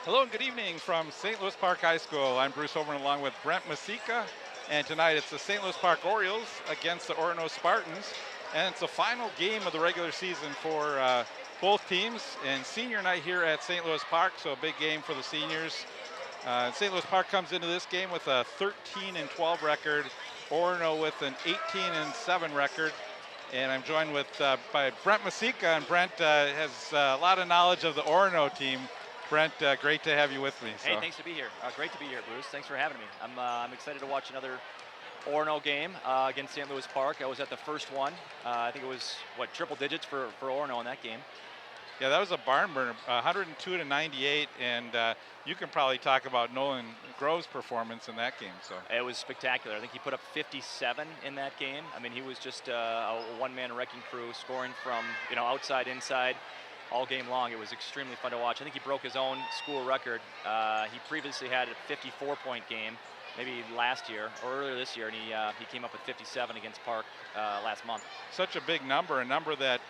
Hello and good evening from St. Louis Park High School. I'm Bruce Overman along with Brent Masika, and tonight it's the St. Louis Park Orioles against the Orono Spartans, and it's the final game of the regular season for both teams, and senior night here at St. Louis Park, so a big game for the seniors. St. Louis Park comes into this game with a 13-12 record, Orono with an 18-7 record, and I'm joined by Brent Masika, and Brent has a lot of knowledge of the Orono team. Brent, great to have you with me. Hey, thanks to be here. Great to be here, Bruce. Thanks for having me. I'm excited to watch another Orono game against St. Louis Park. I was at the first one. I think it was, triple digits for Orono in that game. Yeah, that was a barn burner, 102-98, and you can probably talk about Nolan Grove's performance in that game. So it was spectacular. I think he put up 57 in that game. I mean, he was just a one-man wrecking crew, scoring from outside, inside, all game long. It was extremely fun to watch. I think he broke his own school record. He previously had a 54-point game, maybe last year or earlier this year, and he came up with 57 against Park last month. Such a big number, a number that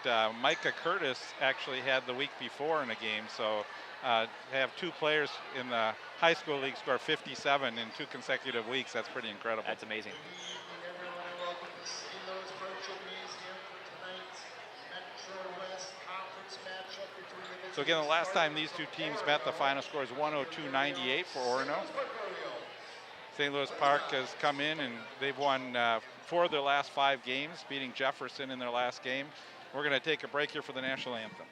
Micah Curtis actually had the week before in a game. So have two players in the high school league score 57 in 2 consecutive weeks. That's pretty incredible. That's amazing. So again, the last time these two teams met, the final score is 102-98 for Orono. St. Louis Park has come in and they've won 4 of their last 5 games, beating Jefferson in their last game. We're going to take a break here for the national anthem.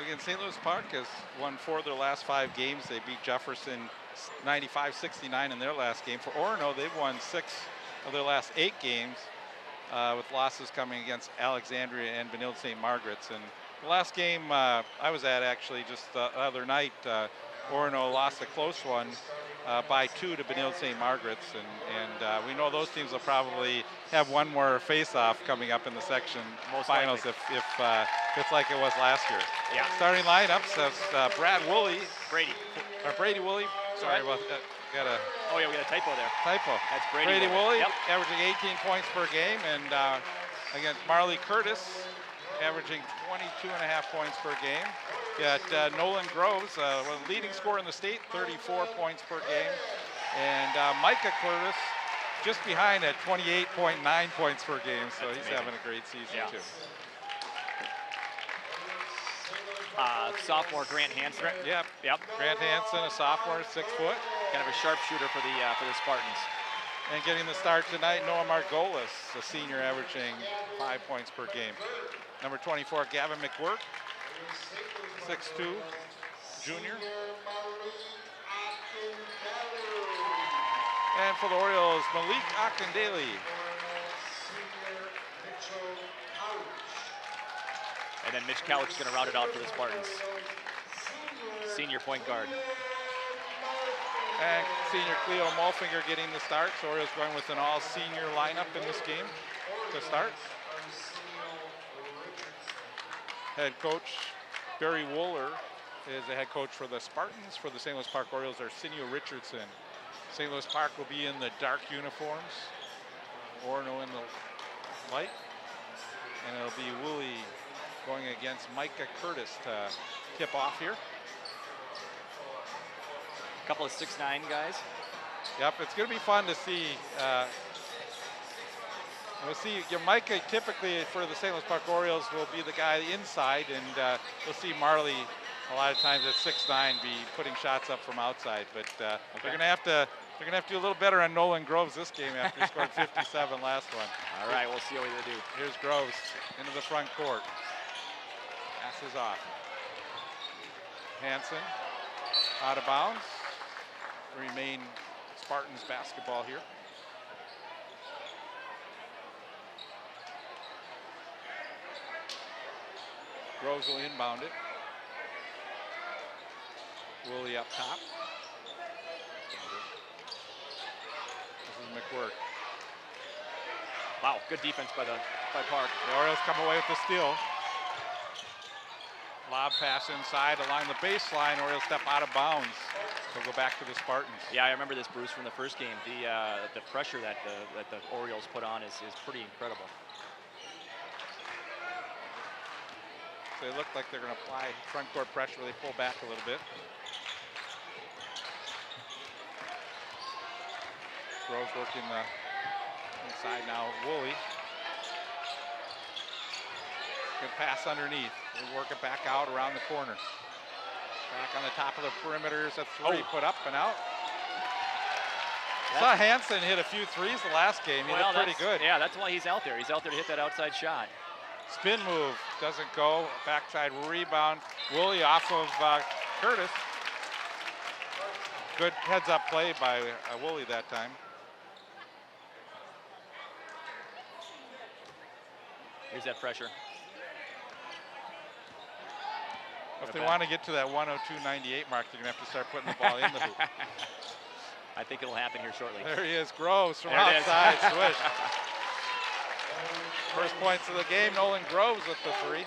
Again, St. Louis Park has won 4 of their last 5 games. They beat Jefferson 95-69 in their last game. For Orono, they've won 6 of their last 8 games, with losses coming against Alexandria and Benilde St. Margaret's. And the last game I was at actually just the other night, Orono lost a close one by 2 to Benilde St. Margaret's, and we know those teams will probably have one more face-off coming up in the section finals if it's like it was last year. Yeah. Starting lineups, that's Brady Woolley. Sorry about that. Oh yeah, we got a typo there. That's Brady Woolley, yep. averaging 18 points per game, and against Marley Curtis, averaging 22.5 points per game. Got Nolan Groves, one of the leading scorer in the state, 34 points per game. And Micah Curtis just behind at 28.9 points per game, so That's he's amazing. having a great season too. Sophomore Grant Hansen. Yep. Grant Hansen, a sophomore, 6 foot. Kind of a sharpshooter for the Spartans. And getting the start tonight, Noah Margolis, a senior, averaging 5 points per game. Number 24, Gavin McWork, 6'2", junior. And for the Orioles, Malik Akindele. And then Mitch Couch is going to round it out for the Spartans. Senior point guard. And senior Cleo Molfinger getting the start. So Orioles going with an all-senior lineup in this game to start. Head coach Barry Wooler is the head coach for the Spartans. For the St. Louis Park Orioles, Arsenio Richardson. St. Louis Park will be in the dark uniforms. Orono in the light. And it'll be Woolley going against Micah Curtis to tip off here. couple of 6'9" guys. Yep, it's going to be fun to see. We'll see. Micah typically for the St. Louis Park Orioles will be the guy inside, and we'll see Marley a lot of times at 6'9" be putting shots up from outside. But they're going to have to do a little better on Nolan Groves this game after he scored 57 last one. All right, we'll see what they do. Here's Groves into the front court. Passes off. Hansen out of bounds. Remain Spartans basketball here. Groves will inbound it. Woolley up top. This is McWhirk. Wow, good defense by Park. The Orioles come away with the steal. Lob pass inside along the baseline. Orioles step out of bounds. They'll go back to the Spartans. Yeah, I remember this, Bruce, from the first game. The pressure that the Orioles put on is pretty incredible. So they look like they're going to apply front court pressure. They pull back a little bit. Groves working the inside now. Woolley. Good pass underneath. They work it back out around the corner. Back on the top of the perimeters. A three put up and out. Saw Hansen hit a few threes the last game. He looked pretty good. Yeah, that's why he's out there. He's out there to hit that outside shot. Spin move doesn't go. Backside rebound. Woolley off of Curtis. Good heads-up play by Woolley that time. Here's that pressure. If they want to get to that 102.98 mark, they're going to have to start putting the ball in the hoop. I think it'll happen here shortly. There he is, Groves from outside, swish. First points of the game, Nolan Groves with the three.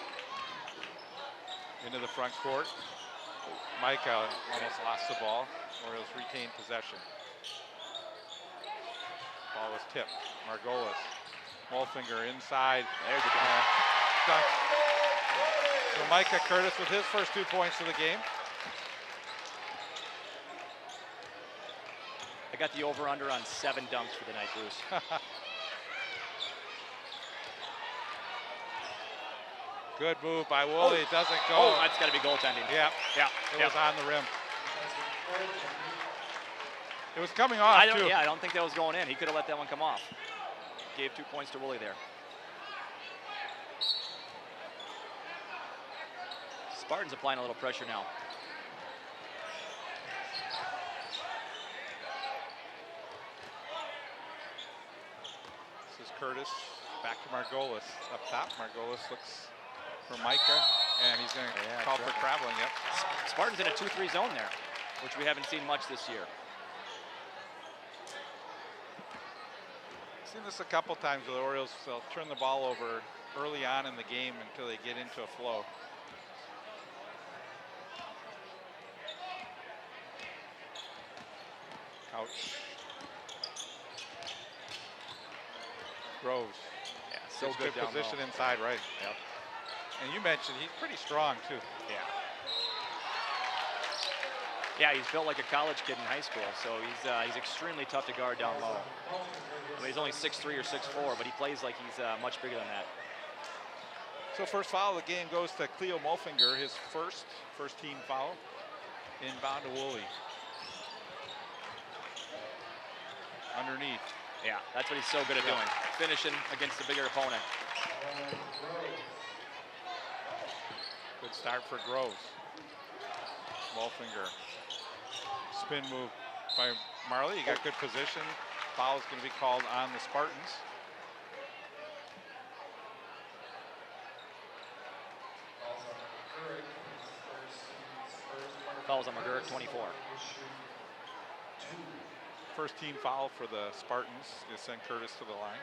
Into the front court. Micah almost lost the ball. Orioles retained possession. Ball was tipped. Margolis. Wolfinger inside. There's the dunk. So Micah Curtis with his first 2 points of the game. I got the over-under on 7 dunks for the night, Bruce. Good move by Woolley. It doesn't go. Oh, that's got to be goaltending. Yeah. It was on the rim. It was coming off, too. Yeah, I don't think that was going in. He could have let that one come off. Gave 2 points to Woolley there. Spartans applying a little pressure now. This is Curtis. Back to Margolis. Up top, Margolis looks for Micah, and he's going to call for traveling. Yep. Spartans in a 2-3 zone there, which we haven't seen much this year. Seen this a couple times with the Orioles. They'll turn the ball over early on in the game until they get into a flow. Couch. Groves. Yeah, so good down position low. inside, right? Yep. And you mentioned he's pretty strong too. Yeah. Yeah, he's built like a college kid in high school, so he's extremely tough to guard down low. I mean, he's only 6'3" or 6'4", but he plays like he's much bigger than that. So first foul of the game goes to Cleo Molfinger, his first team foul. Inbound to Woolley. Underneath. Yeah, that's what he's so good at doing. Finishing against the bigger opponent. Good start for Groves. Molfinger. Spin move by Marley. He got good position. Foul is going to be called on the Spartans. Fouls on McGurk, 24. First team foul for the Spartans to send Curtis to the line.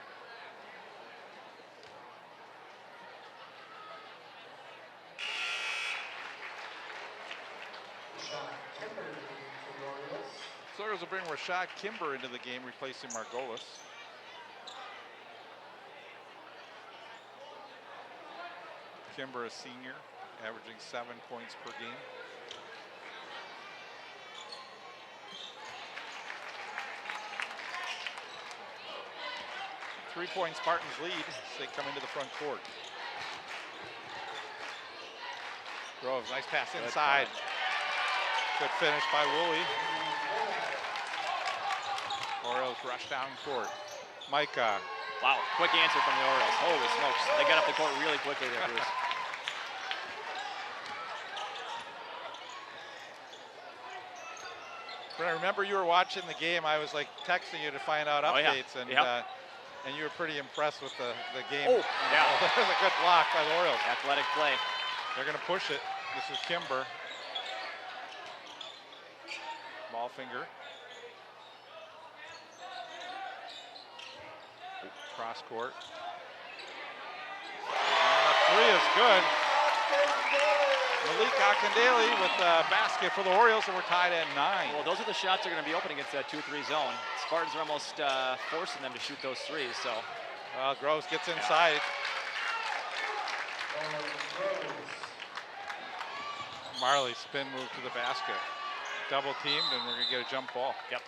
Orioles will bring Rashad Kimber into the game, replacing Margolis. Kimber, a senior, averaging 7 points per game. 3-point Spartans lead as they come into the front court. Groves, nice pass inside. Good finish by Woolley. Orioles rush down court. Micah. Wow, quick answer from the Orioles. Holy smokes. They got up the court really quickly there, Bruce. When I remember you were watching the game, I was like texting you to find out updates, and you were pretty impressed with the game. Oh, yeah. That was a good block by the Orioles. Athletic play. They're going to push it. This is Kimber. Ballfinger. Cross court. Three is good. Malik Akindele with the basket for the Orioles, and we're tied at 9. Well, those are the shots they're going to be open against that 2-3 zone. Spartans are almost forcing them to shoot those threes. So, Groves gets inside. Marley spin move to the basket. Double teamed, and we're going to get a jump ball. Yep.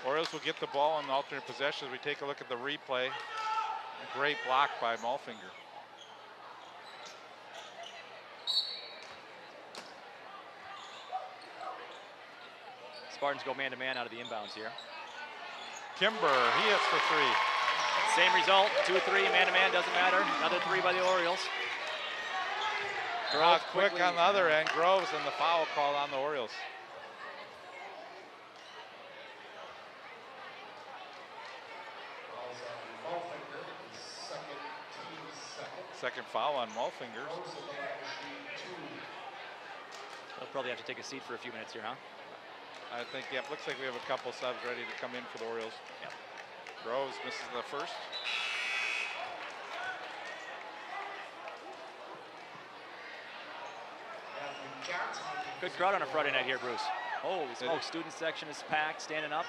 Orioles will get the ball on the alternate possession as we take a look at the replay. A great block by Malfinger. Spartans go man-to-man out of the inbounds here. Kimber, he hits for 3. Same result, 2-3, man-to-man, doesn't matter. Another 3 by the Orioles. Groves quick on the other end. Groves and the foul called on the Orioles. Second foul on Malfinger. They'll probably have to take a seat for a few minutes here, huh? I think, yeah, looks like we have a couple subs ready to come in for the Orioles. Yep. Groves misses the first. Good crowd on a Friday night here, Bruce. Holy smokes, student section is packed, standing up.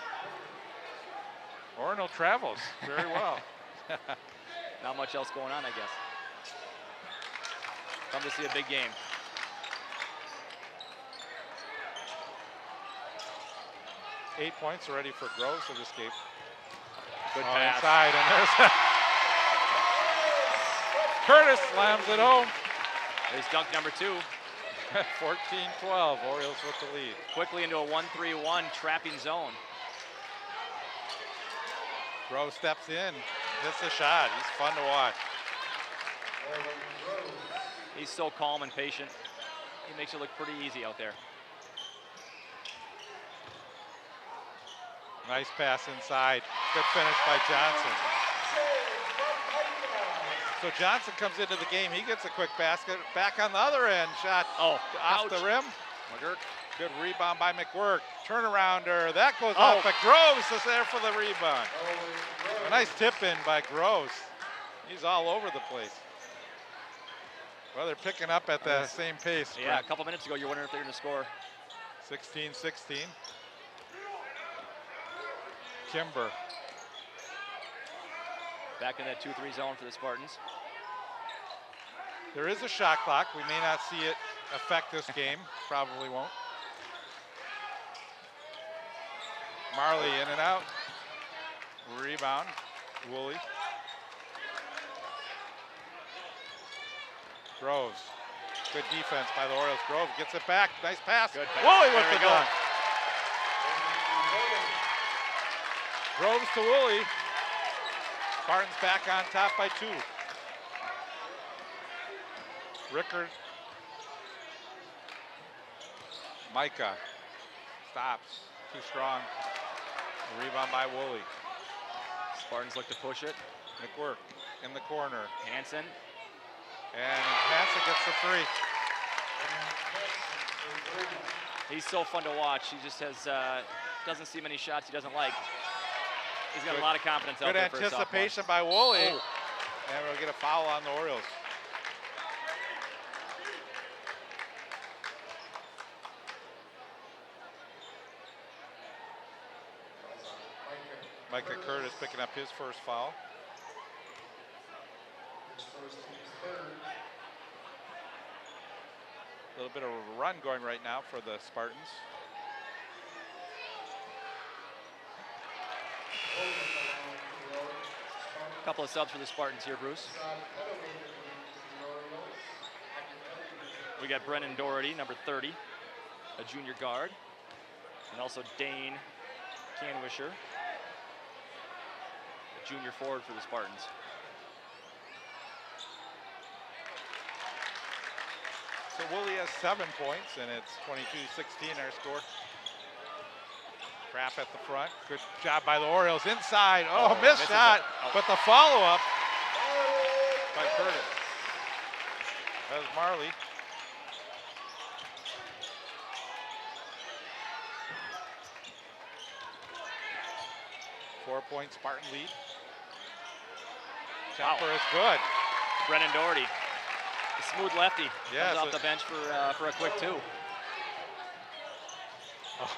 Orono travels very well. Not much else going on, I guess. Come to see a big game. Eight points already for Groves for this game. Good pass. Inside, and there's Curtis slams it home. There's dunk number 2. 14-12, Orioles with the lead. Quickly into a 1-3-1 trapping zone. Groves steps in, hits a shot. He's fun to watch. He's so calm and patient. He makes it look pretty easy out there. Nice pass inside. Good finish by Johnson. So Johnson comes into the game. He gets a quick basket. Back on the other end. Shot off the rim. McGurk. Good rebound by McGurk. Turnarounder. That goes off, but Groves is there for the rebound. A nice tip in by Groves. He's all over the place. Well, they're picking up at the same pace. Yeah, a couple minutes ago, you're wondering if they're going to score. 16-16. Kimber. Back in that 2-3 zone for the Spartans. There is a shot clock. We may not see it affect this game. Probably won't. Marley in and out. Rebound. Woolley. Groves. Good defense by the Orioles. Groves gets it back. Nice pass. Good pass. Woolley with the dunk. Groves to Woolley. Spartans back on top by 2. Rickard. Micah. Stops. Too strong. A rebound by Woolley. Spartans look to push it. McWork in the corner. Hansen. And Hansen gets the 3. He's so fun to watch. He just has doesn't see many shots he doesn't like. He's got a lot of confidence out there for Good anticipation by Woolley. Oh. And we'll get a foul on the Orioles. Micah Curtis picking up his first foul. A little bit of a run going right now for the Spartans. A couple of subs for the Spartans here, Bruce. We got Brennan Doherty, number 30, a junior guard, and also Dane Canwisher, a junior forward for the Spartans. So Woolley has 7 points, and it's 22-16 our score. Trap at the front. Good job by the Orioles. Inside. Oh, missed shot. But the follow-up by Curtis. That was Marley. Four-point Spartan lead. Jumper is good. Brennan Doherty, the smooth lefty, comes off the bench for a quick 2.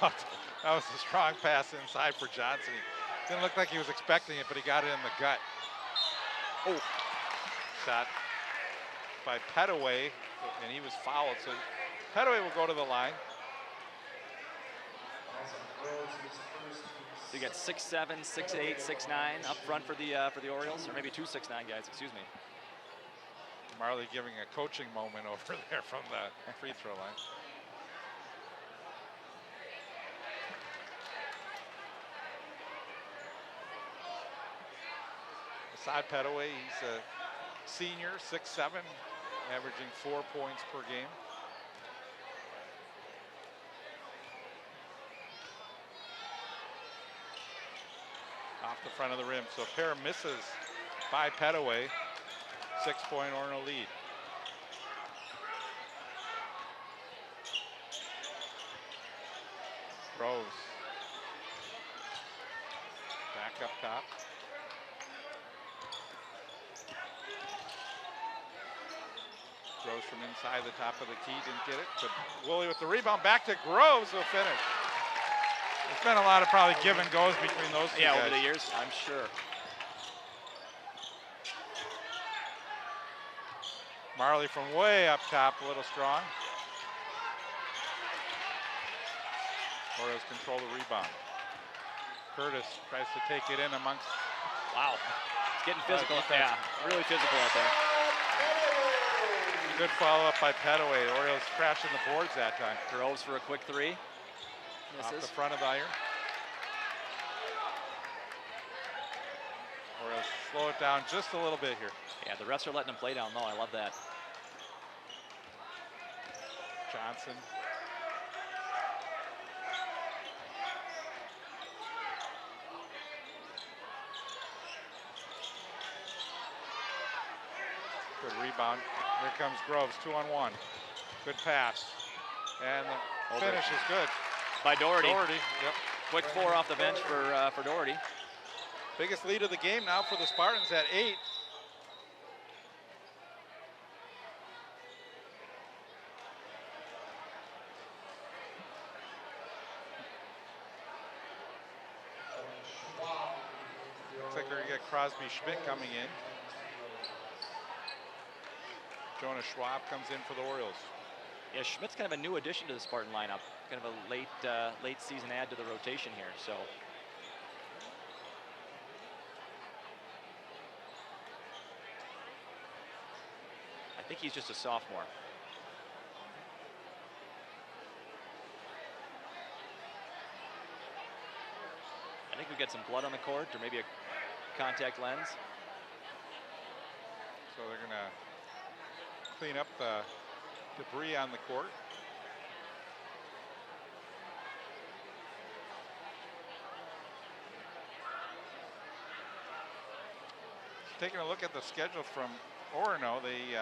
Oh, that was a strong pass inside for Johnson. He didn't look like he was expecting it, but he got it in the gut. Oh, shot by Petaway, and he was fouled. So Petaway will go to the line. So you got 6'7", 6'8", 6'9" up front for the Orioles, or maybe 2 6'9" guys. Excuse me. Marley giving a coaching moment over there from the free throw line. Asad Petaway, he's a senior, 6'7", averaging 4 points per game. Off the front of the rim, so a pair of misses by Petaway. 6-point Orono lead. Rose. Back up top. Groves from inside the top of the key, didn't get it, but Woolley with the rebound, back to Groves, will finish. There's been a lot of probably give and goes between those two guys. Over the years, I'm sure. Marley from way up top, a little strong. Orioles control the rebound. Curtis tries to take it in amongst. Wow, it's getting physical. Yeah, really physical out there. Good follow-up by Petaway. Orioles crashing the boards that time. Groves for a quick 3. Off the front of the iron. Orioles slow it down just a little bit here. Yeah, the refs are letting them play down low. I love that. Johnson. Good rebound. Here comes Groves, 2-on-1. Good pass. And the finish is good. By Doherty. Yep. Quick 4 off the bench for Doherty. Biggest lead of the game now for the Spartans at 8. Looks like we're gonna get Crosby Schmidt coming in. Jonah Schwab comes in for the Orioles. Yeah, Schmidt's kind of a new addition to the Spartan lineup. Kind of a late season add to the rotation here. So. I think he's just a sophomore. I think we got some blood on the court, or maybe a contact lens. So they're gonna clean up the debris on the court. Taking a look at the schedule from Orono, they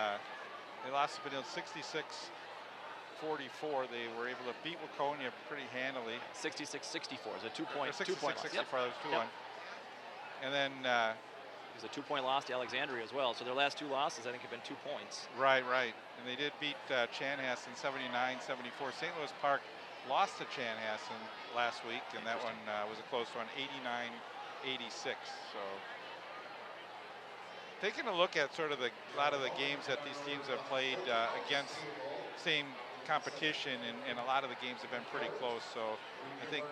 lost to Benil 66-44. They were able to beat Waconia pretty handily. 66-64 is a 2-point. 66-64. Yep. That was 2-1. And then it was a 2-point loss to Alexandria as well. So their last 2 losses, I think, have been 2 points. Right. And they did beat Chanhassen 79-74. St. Louis Park lost to Chanhassen last week, and that one was a close one, 89-86. So taking a look at sort of a lot of the games that these teams have played against same competition, and a lot of the games have been pretty close. So I think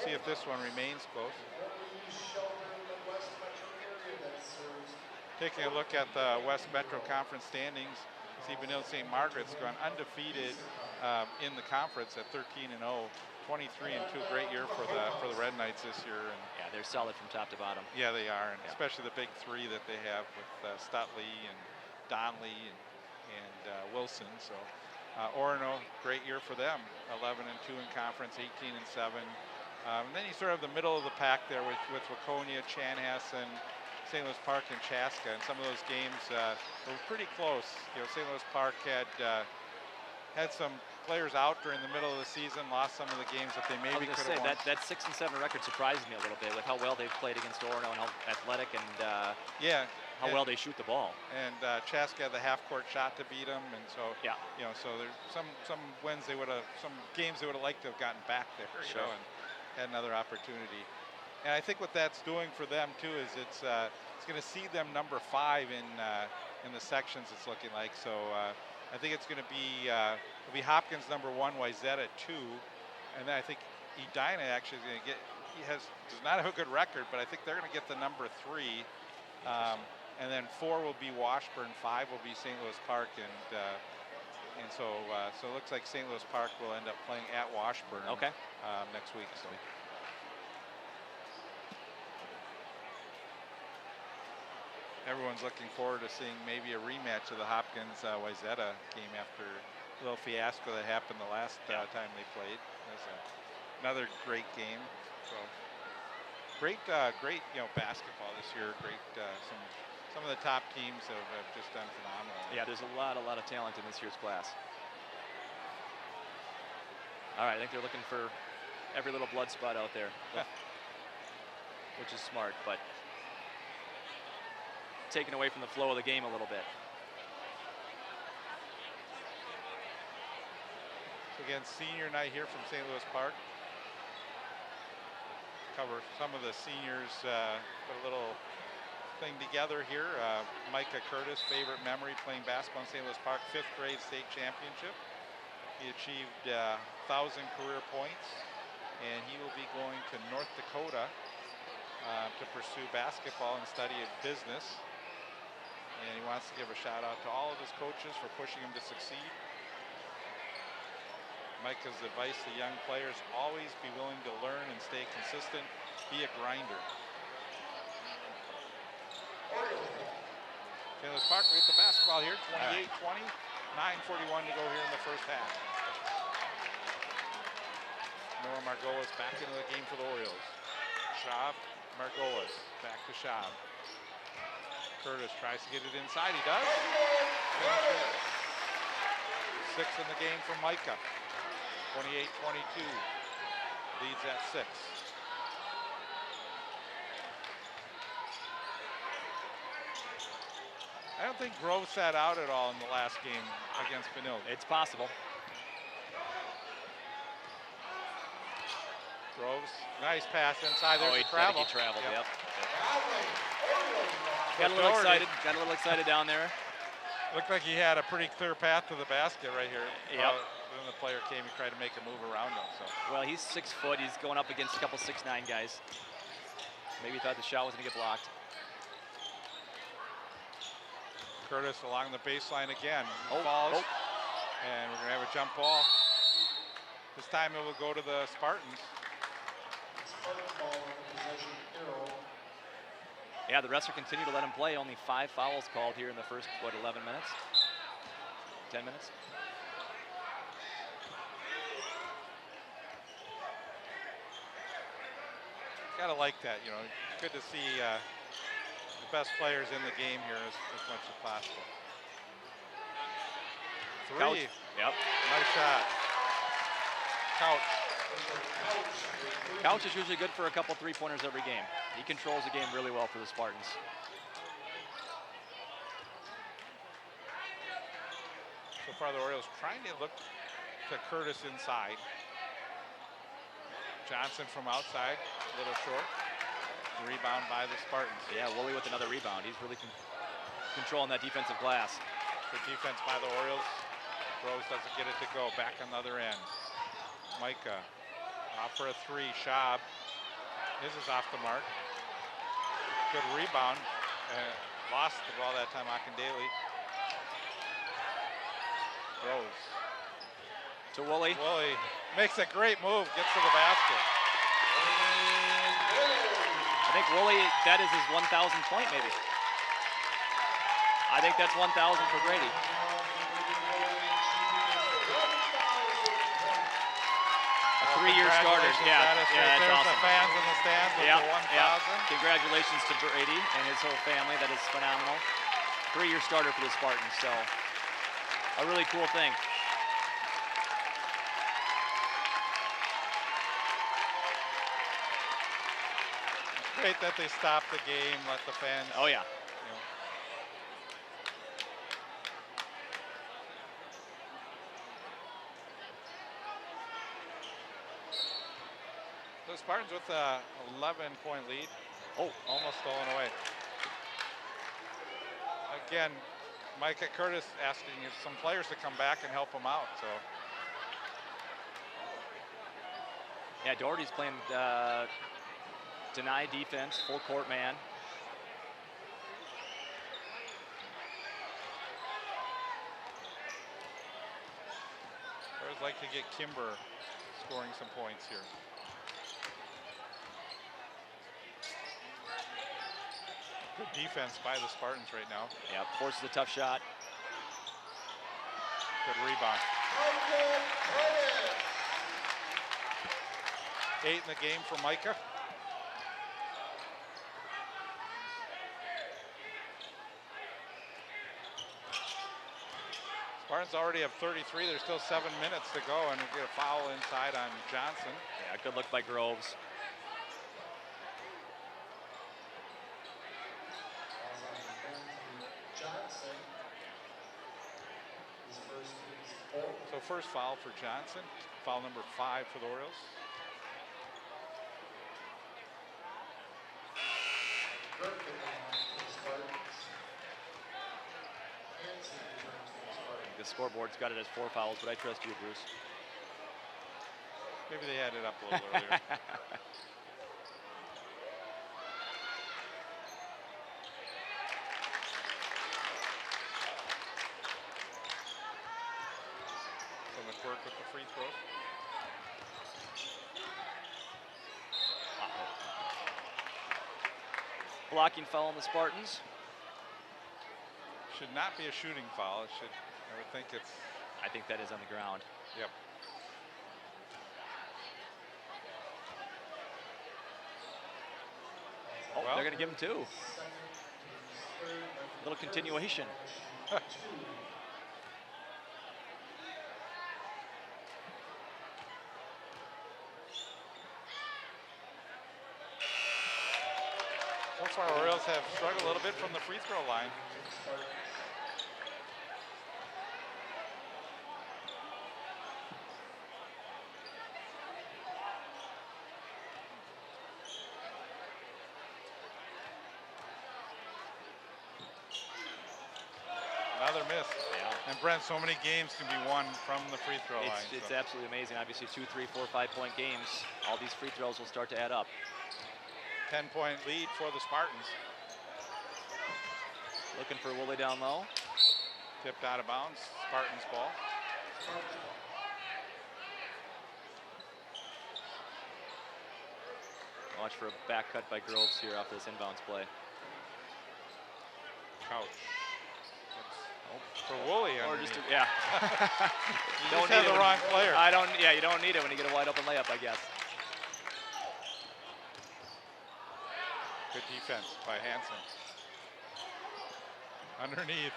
see if this one remains close. Taking a look at the West Metro Conference standings, see Benilde St. Margaret's gone undefeated in the conference at 13-0, 23-2. Great year for the Red Knights this year. And yeah, they're solid from top to bottom. yeah, they are, and especially the big three that they have with Stutley and Donnelly and Wilson. So Orono, great year for them, 11-2 in conference, 18-7. And then you sort of the middle of the pack there with Waconia, Chanhassen, St. Louis Park, and Chaska. And some of those games were pretty close. You know, St. Louis Park had some players out during the middle of the season, lost some of the games that they maybe could have won. That 6-7 record surprises me a little bit with how well they've played against Orono and how athletic and how well they shoot the ball. And Chaska had the half-court shot to beat them, and so you know, so there's some wins some games they would have liked to have gotten back there, you know, and had another opportunity. And I think what that's doing for them too is it's going to see them number 5 in the sections. It's looking like so. I think it's going to be it'll be Hopkins number 1, Wayzata 2, and then I think Edina actually is going to get. Does not have a good record, but I think they're going to get the number 3. And then 4 will be Washburn, 5 will be St. Louis Park, and so it looks like St. Louis Park will end up playing at Washburn next week. So. Everyone's looking forward to seeing maybe a rematch of the Hopkins-Wayzata game after a little fiasco that happened the last time they played. It was another great game. So great basketball this year. Great some of the top teams have just done phenomenal. Yeah, there's a lot of talent in this year's class. All right, I think they're looking for every little blood spot out there, which is smart, but taken away from the flow of the game a little bit. So again, senior night here from St. Louis Park. Cover some of the seniors, put a little thing together here. Micah Curtis, favorite memory playing basketball in St. Louis Park, 5th grade state championship. He achieved 1,000 career points, and he will be going to North Dakota to pursue basketball and study of business. And he wants to give a shout out to all of his coaches for pushing him to succeed. Micah's advice to young players, always be willing to learn and stay consistent, be a grinder. St. Louis Park with the basketball here, 28-20, 9:41 to go here in the first half. Noah Margolis back into the game for the Orioles. Schaub, Margolis, back to Schaub. Curtis tries to get it inside, he does. 6 in the game for Micah. 28-22, leads at 6. I don't think Grove sat out at all in the last game against Benilde. It's possible. Groves, nice pass inside. There's he travel. traveled, yep. Got Got a little excited down there. Looked like he had a pretty clear path to the basket right here. Yep. Then the player came and tried to make a move around him. So. Well, he's 6 foot. He's going up against a couple 6'9" guys. Maybe he thought the shot was going to get blocked. Curtis along the baseline again. Falls. And we're going to have a jump ball. This time it will go to the Spartans. Yeah, the refs will continue to let him play. Only 5 fouls called here in the first, 11 minutes? 10 minutes? Gotta like that, you know. Good to see the best players in the game here as much as possible. 3. Couch. Yep. Nice shot. Couch. Couch is usually good for a couple 3-pointers every game. He controls the game really well for the Spartans. So far the Orioles trying to look to Curtis inside. Johnson from outside, a little short. Rebound by the Spartans. Yeah, Woolley with another rebound. He's really controlling that defensive glass. Good defense by the Orioles. Rose doesn't get it to go. Back on the other end. Micah off for a 3. Schaub. This is off the mark. Good rebound. Lost the ball that time, Akindele. Rose. To Woolley. Woolley makes a great move, gets to the basket. I think Woolley, that is his 1,000th point maybe. I think that's 1,000 for Grady. A 3-year starter. Yeah, that's that's There's awesome. the fans in the stands with the 1,000. Congratulations to Brady and his whole family. That is phenomenal. 3-year starter for the Spartans, so a really cool thing. Great that they stopped the game, let the fans. Oh yeah. The Spartans with a 11-point lead. Oh, almost stolen away. Again, Micah Curtis asking some players to come back and help him out. So. Yeah, Doherty's playing deny defense, full court man. I'd like to get Kimber scoring some points here. Good defense by the Spartans right now. Yeah, forces a tough shot. Good rebound. 8 in the game for Micah. Spartans already have 33. There's still 7 minutes to go, and we'll get a foul inside on Johnson. Yeah, good look by Groves. So first foul for Johnson, foul number 5 for the Orioles. The scoreboard's got it as 4 fouls, but I trust you, Bruce. Maybe they had it up a little earlier. So McWork with the free throw. Blocking foul on the Spartans. Should not be a shooting foul. It should, I would think it's. I think that is on the ground. Yep. Oh, well, they're going to give him 2. Little continuation. So far, Orioles have struggled a little bit from the free throw line. Another miss. Yeah. And Brent, so many games can be won from the free throw line. It's absolutely amazing. Obviously, 2, 3, 4, 5-point games. All these free throws will start to add up. 10-point lead for the Spartans. Looking for Woolley down low. Tipped out of bounds. Spartans ball. Watch for a back cut by Groves here off this inbounds play. Couch. For Woolley. Or just yeah. You don't need the wrong player. Yeah, you don't need it when you get a wide open layup, I guess. Good defense by Hansen. Underneath.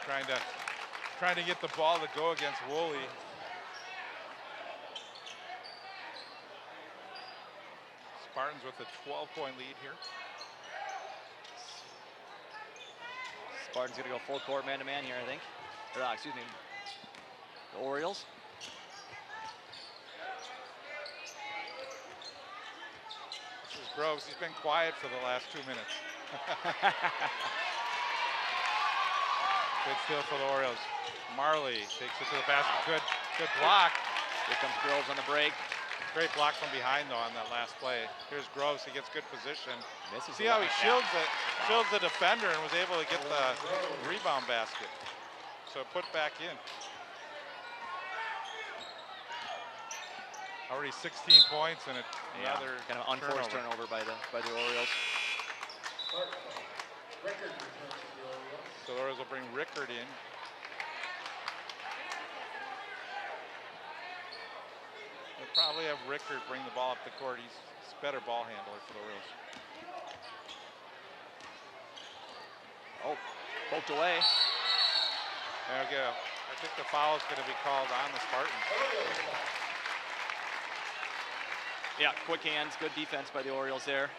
Trying to get the ball to go against Woolley. Spartans with a 12-point lead here. Spartans gonna go full court man-to-man here, I think. Or, excuse me, the Orioles. This is Groves. He's been quiet for the last 2 minutes. Good steal for the Orioles. Marley takes it to the basket. Good block. Here comes Groves on the break. Great block from behind, though, on that last play. Here's Groves. He gets good position. Misses. See how he shields the defender and was able to get the rebound basket. So put back in. Already 16 points and another kind of unforced turnover by the Orioles. So the Orioles will bring Rickard in. They'll probably have Rickard bring the ball up the court. He's a better ball handler for the Orioles. Oh, poked away. There we go. I think the foul is going to be called on the Spartans. Yeah, quick hands, good defense by the Orioles there.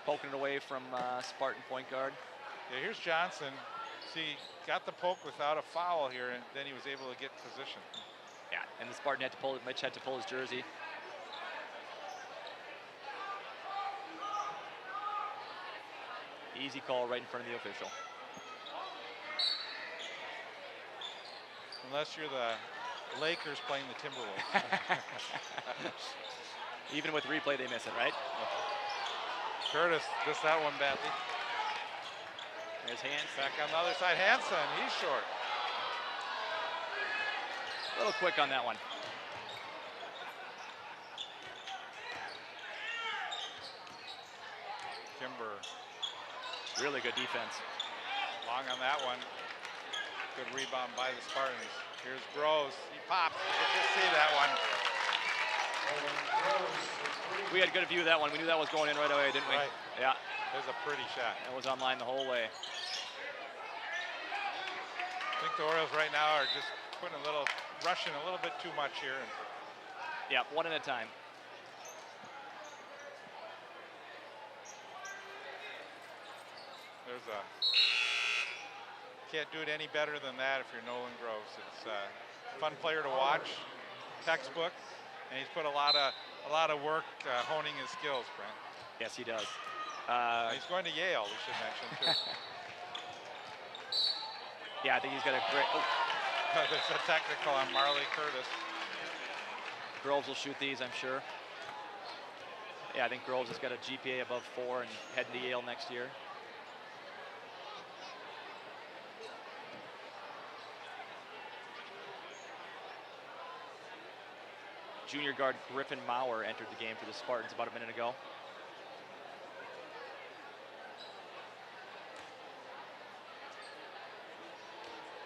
Poking it away from Spartan point guard. Yeah, here's Johnson. See, got the poke without a foul here, and then he was able to get position. Yeah, and the Spartan had to pull, Mitch had to pull his jersey. Easy call right in front of the official. Unless you're the Lakers playing the Timberwolves. Even with replay, they miss it, right? Curtis missed that one badly. There's Hansen. Back on the other side, Hansen, he's short. A little quick on that one. Kimber. Really good defense. Long on that one. Good rebound by the Spartans. Here's Groves. He pops. You can just see that one. We had a good view of that one. We knew that was going in right away, didn't we? Right. Yeah. There's a pretty shot. That was online the whole way. I think the Orioles right now are just rushing a little bit too much here. Yeah, one at a time. Can't do it any better than that if you're Nolan Groves. It's a fun player to watch, textbook, and he's put a lot of work honing his skills, Brent. Yes, he does. He's going to Yale, we should mention, too. Yeah, I think he's got a great... Oh. There's a technical on Marley Curtis. Groves will shoot these, I'm sure. Yeah, I think Groves has got a GPA above 4 and heading to Yale next year. Junior guard Griffin Maurer entered the game for the Spartans about a minute ago.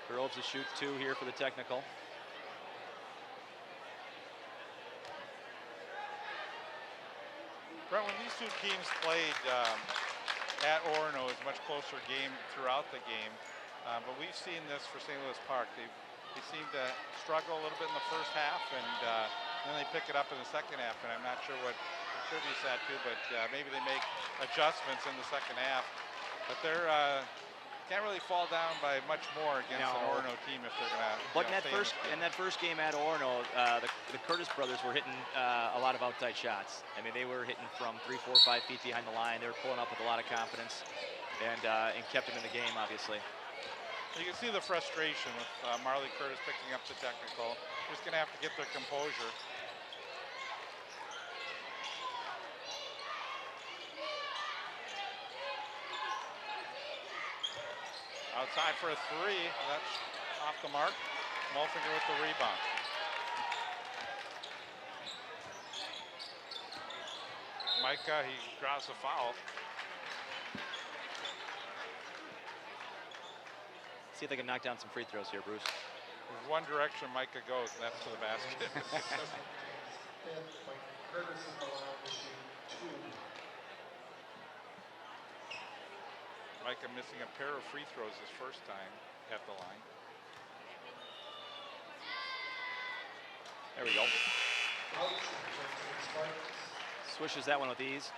Groves to shoot 2 here for the technical. Brent, when these two teams played at Orono, it was a much closer game throughout the game. But we've seen this for St. Louis Park. They seem to struggle a little bit in the first half, and then they pick it up in the second half. And I'm not sure what attributes that to, but maybe they make adjustments in the second half. But they're can't really fall down by much more against an Orono team if they're going to. But in that first game at Orono, the Curtis brothers were hitting a lot of outside shots. I mean, they were hitting from 3, 4, 5 feet behind the line. They were pulling up with a lot of confidence, and kept them in the game, obviously. You can see the frustration with Marley Curtis picking up the technical. Just going to have to get their composure. Outside for a 3. That's off the mark. Mulfinger with the rebound. Micah, he draws a foul. See if they can knock down some free throws here, Bruce. There's one direction Micah goes, and that's to the basket. Micah missing a pair of free throws his first time at the line. There we go. Swishes that one with ease.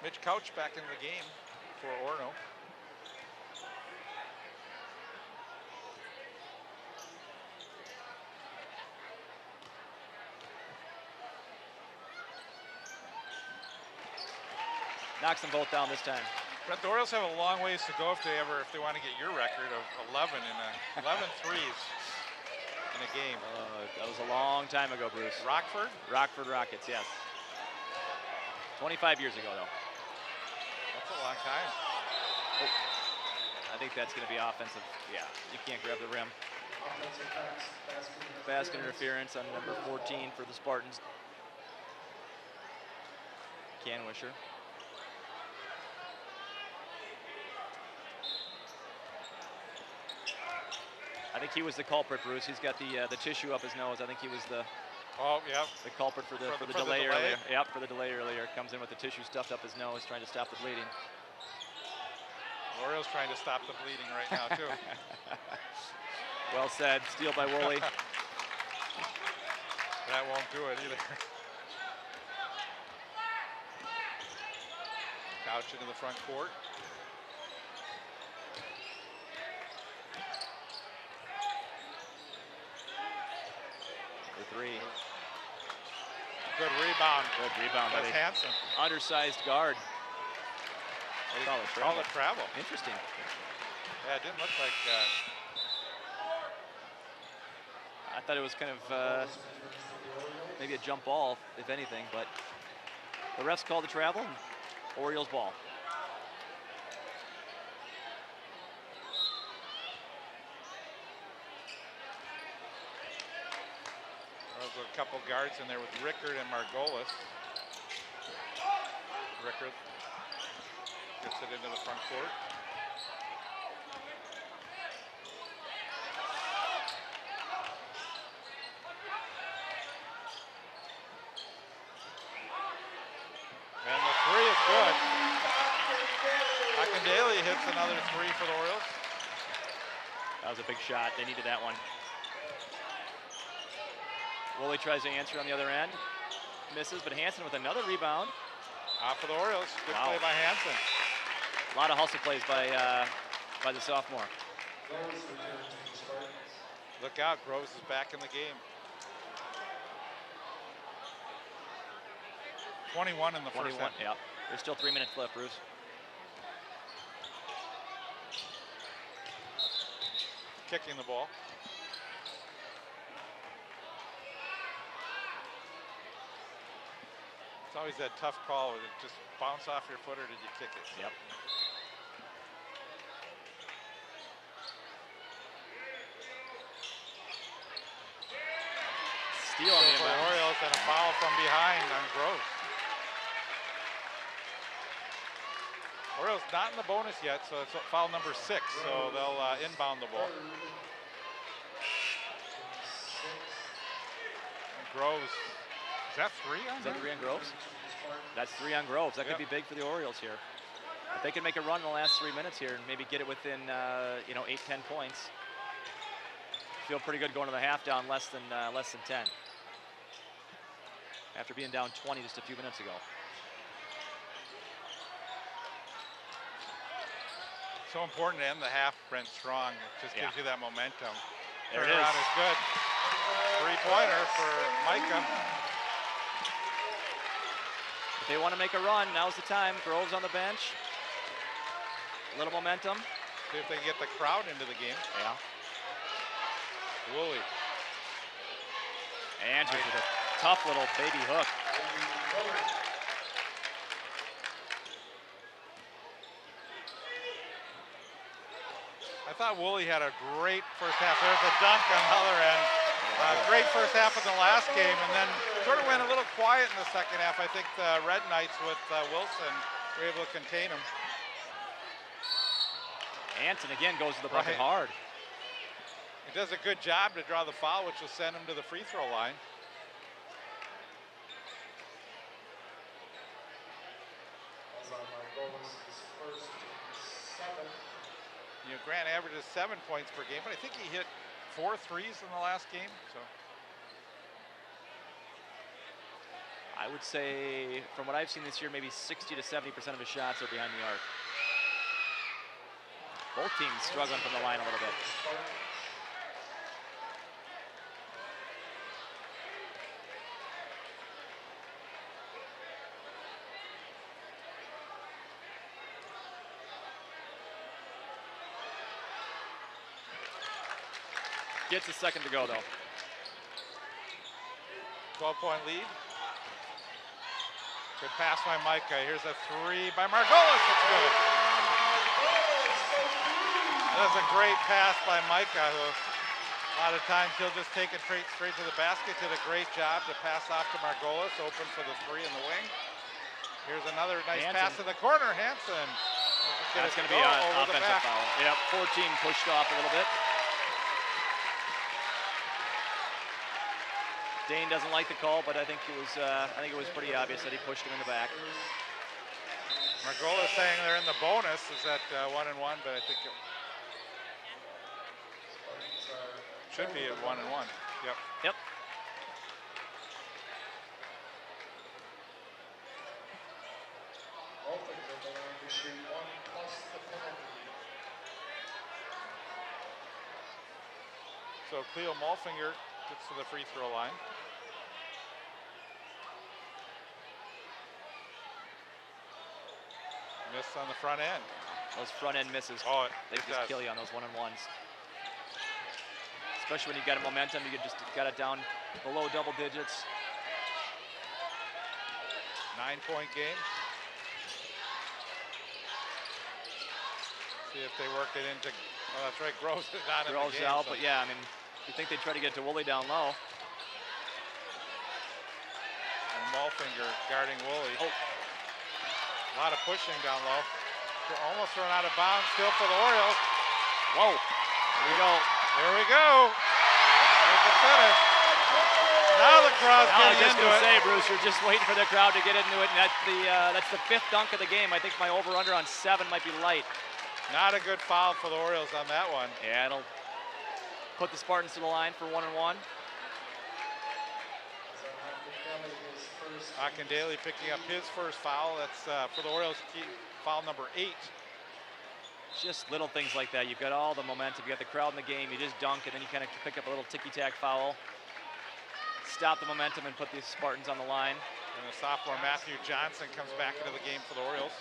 Mitch Couch back in the game for Orono. Knocks them both down this time. But the Orioles have a long ways to go if they want to get your record of 11 in 11 threes. in a game. That was a long time ago, Bruce. Rockford? Rockford Rockets, yes. 25 years ago, though. That's a long time. Oh. I think that's going to be offensive. Yeah, you can't grab the rim. Basket interference on number 14 for the Spartans. Canwisher. I think he was the culprit, Bruce. He's got the tissue up his nose. I think he was the culprit for the delay earlier. Yep, for the delay earlier. Comes in with the tissue stuffed up his nose, trying to stop the bleeding. Orioles trying to stop the bleeding right now too. Well said. Steal by Woolley. That won't do it either. Couch into the front court. The three. Good rebound. Good rebound. That's Hansen. Undersized guard. Call it travel. Interesting. Yeah, it didn't look like. I thought it was kind of maybe a jump ball, if anything, but the refs called the travel. And Orioles ball. There's a couple guards in there with Rickard and Margolis. Rickard gets it into the front court. And the three is good. Akindele hits another three for the Orioles. That was a big shot. They needed that one. Woolley tries to answer on the other end. Misses, but Hansen with another rebound. Off for the Orioles. Good play by Hansen. A lot of hustle plays by the sophomore. Look out, Groves is back in the game. 21 in the first half. Yeah. There's still 3 minutes left, Bruce. Kicking the ball. It's always that tough call. Did it just bounce off your foot or did you kick it? Yep. Steal on the for the Orioles and a foul from behind on Groves. Orioles not in the bonus yet, so it's foul number 6, so they'll inbound the ball. And Groves, is that 3 on Is that 3 on Groves? That's 3 on Groves. That could be big for the Orioles here. If they can make a run in the last 3 minutes here and maybe get it within 8-10 points, feel pretty good going to the half down less than 10. After being down 20 just a few minutes ago. So important to end the half, Brent, strong. It just gives you that momentum. There it is. Turnaround is good. Three-pointer for Micah. If they want to make a run, now's the time. Groves on the bench. A little momentum. See if they can get the crowd into the game. Yeah. Woolley. Andrews with a tough little baby hook. I thought Woolley had a great first half. There's a dunk on the other end. Great first half of the last game, and then sort of went a little quiet in the second half. I think the Red Knights with Wilson were able to contain him. Hansen again goes to the bucket hard. He does a good job to draw the foul, which will send him to the free throw line. You know, Grant averages 7 points per game, but I think he hit 4 threes in the last game. So I would say, from what I've seen this year, maybe 60 to 70% of his shots are behind the arc. Both teams struggling from the line a little bit. Gets a second to go, though. 12-point lead. Good pass by Micah. Here's a three by Margolis. It's good. That's a great pass by Micah, who a lot of times he'll just take it straight to the basket. Did a great job to pass off to Margolis, open for the three in the wing. Here's another nice pass in the corner. Hansen. That's going to be an offensive foul. Yep, 14 pushed off a little bit. Dane doesn't like the call, but I think it was pretty obvious that he pushed him in the back. Margolis saying they're in the bonus is at 1-1, but I think it should be at 1-1. Yep. Yep. So Cleo Malfinger gets to the free throw line. Miss on the front end. Those front end misses. Oh, they just kill you on those 1-on-1s. Especially when you got a momentum, you just got it down below double digits. 9-point game. See if they work it into. Oh, that's right. Groves is not in the game. Out, but yeah, I mean, you think they'd try to get to Woolley down low. And Malfinger guarding Woolley. Oh. A lot of pushing down low. Almost run out of bounds still for the Orioles. Whoa. Here we go. Here we go. There's the finish. Now the crowd's getting into it. I was just going to say, Bruce, you're just waiting for the crowd to get into it, and that's the fifth dunk of the game. I think my over-under on 7 might be light. Not a good foul for the Orioles on that one. Yeah, it'll put the Spartans to the line for 1-1. Akindele picking up his first foul. That's for the Orioles, foul number 8. Just little things like that. You've got all the momentum. You got the crowd in the game. You just dunk, and then you kind of pick up a little ticky-tack foul. Stop the momentum and put the Spartans on the line. And the sophomore Matthew Johnson comes back into the game for the Orioles.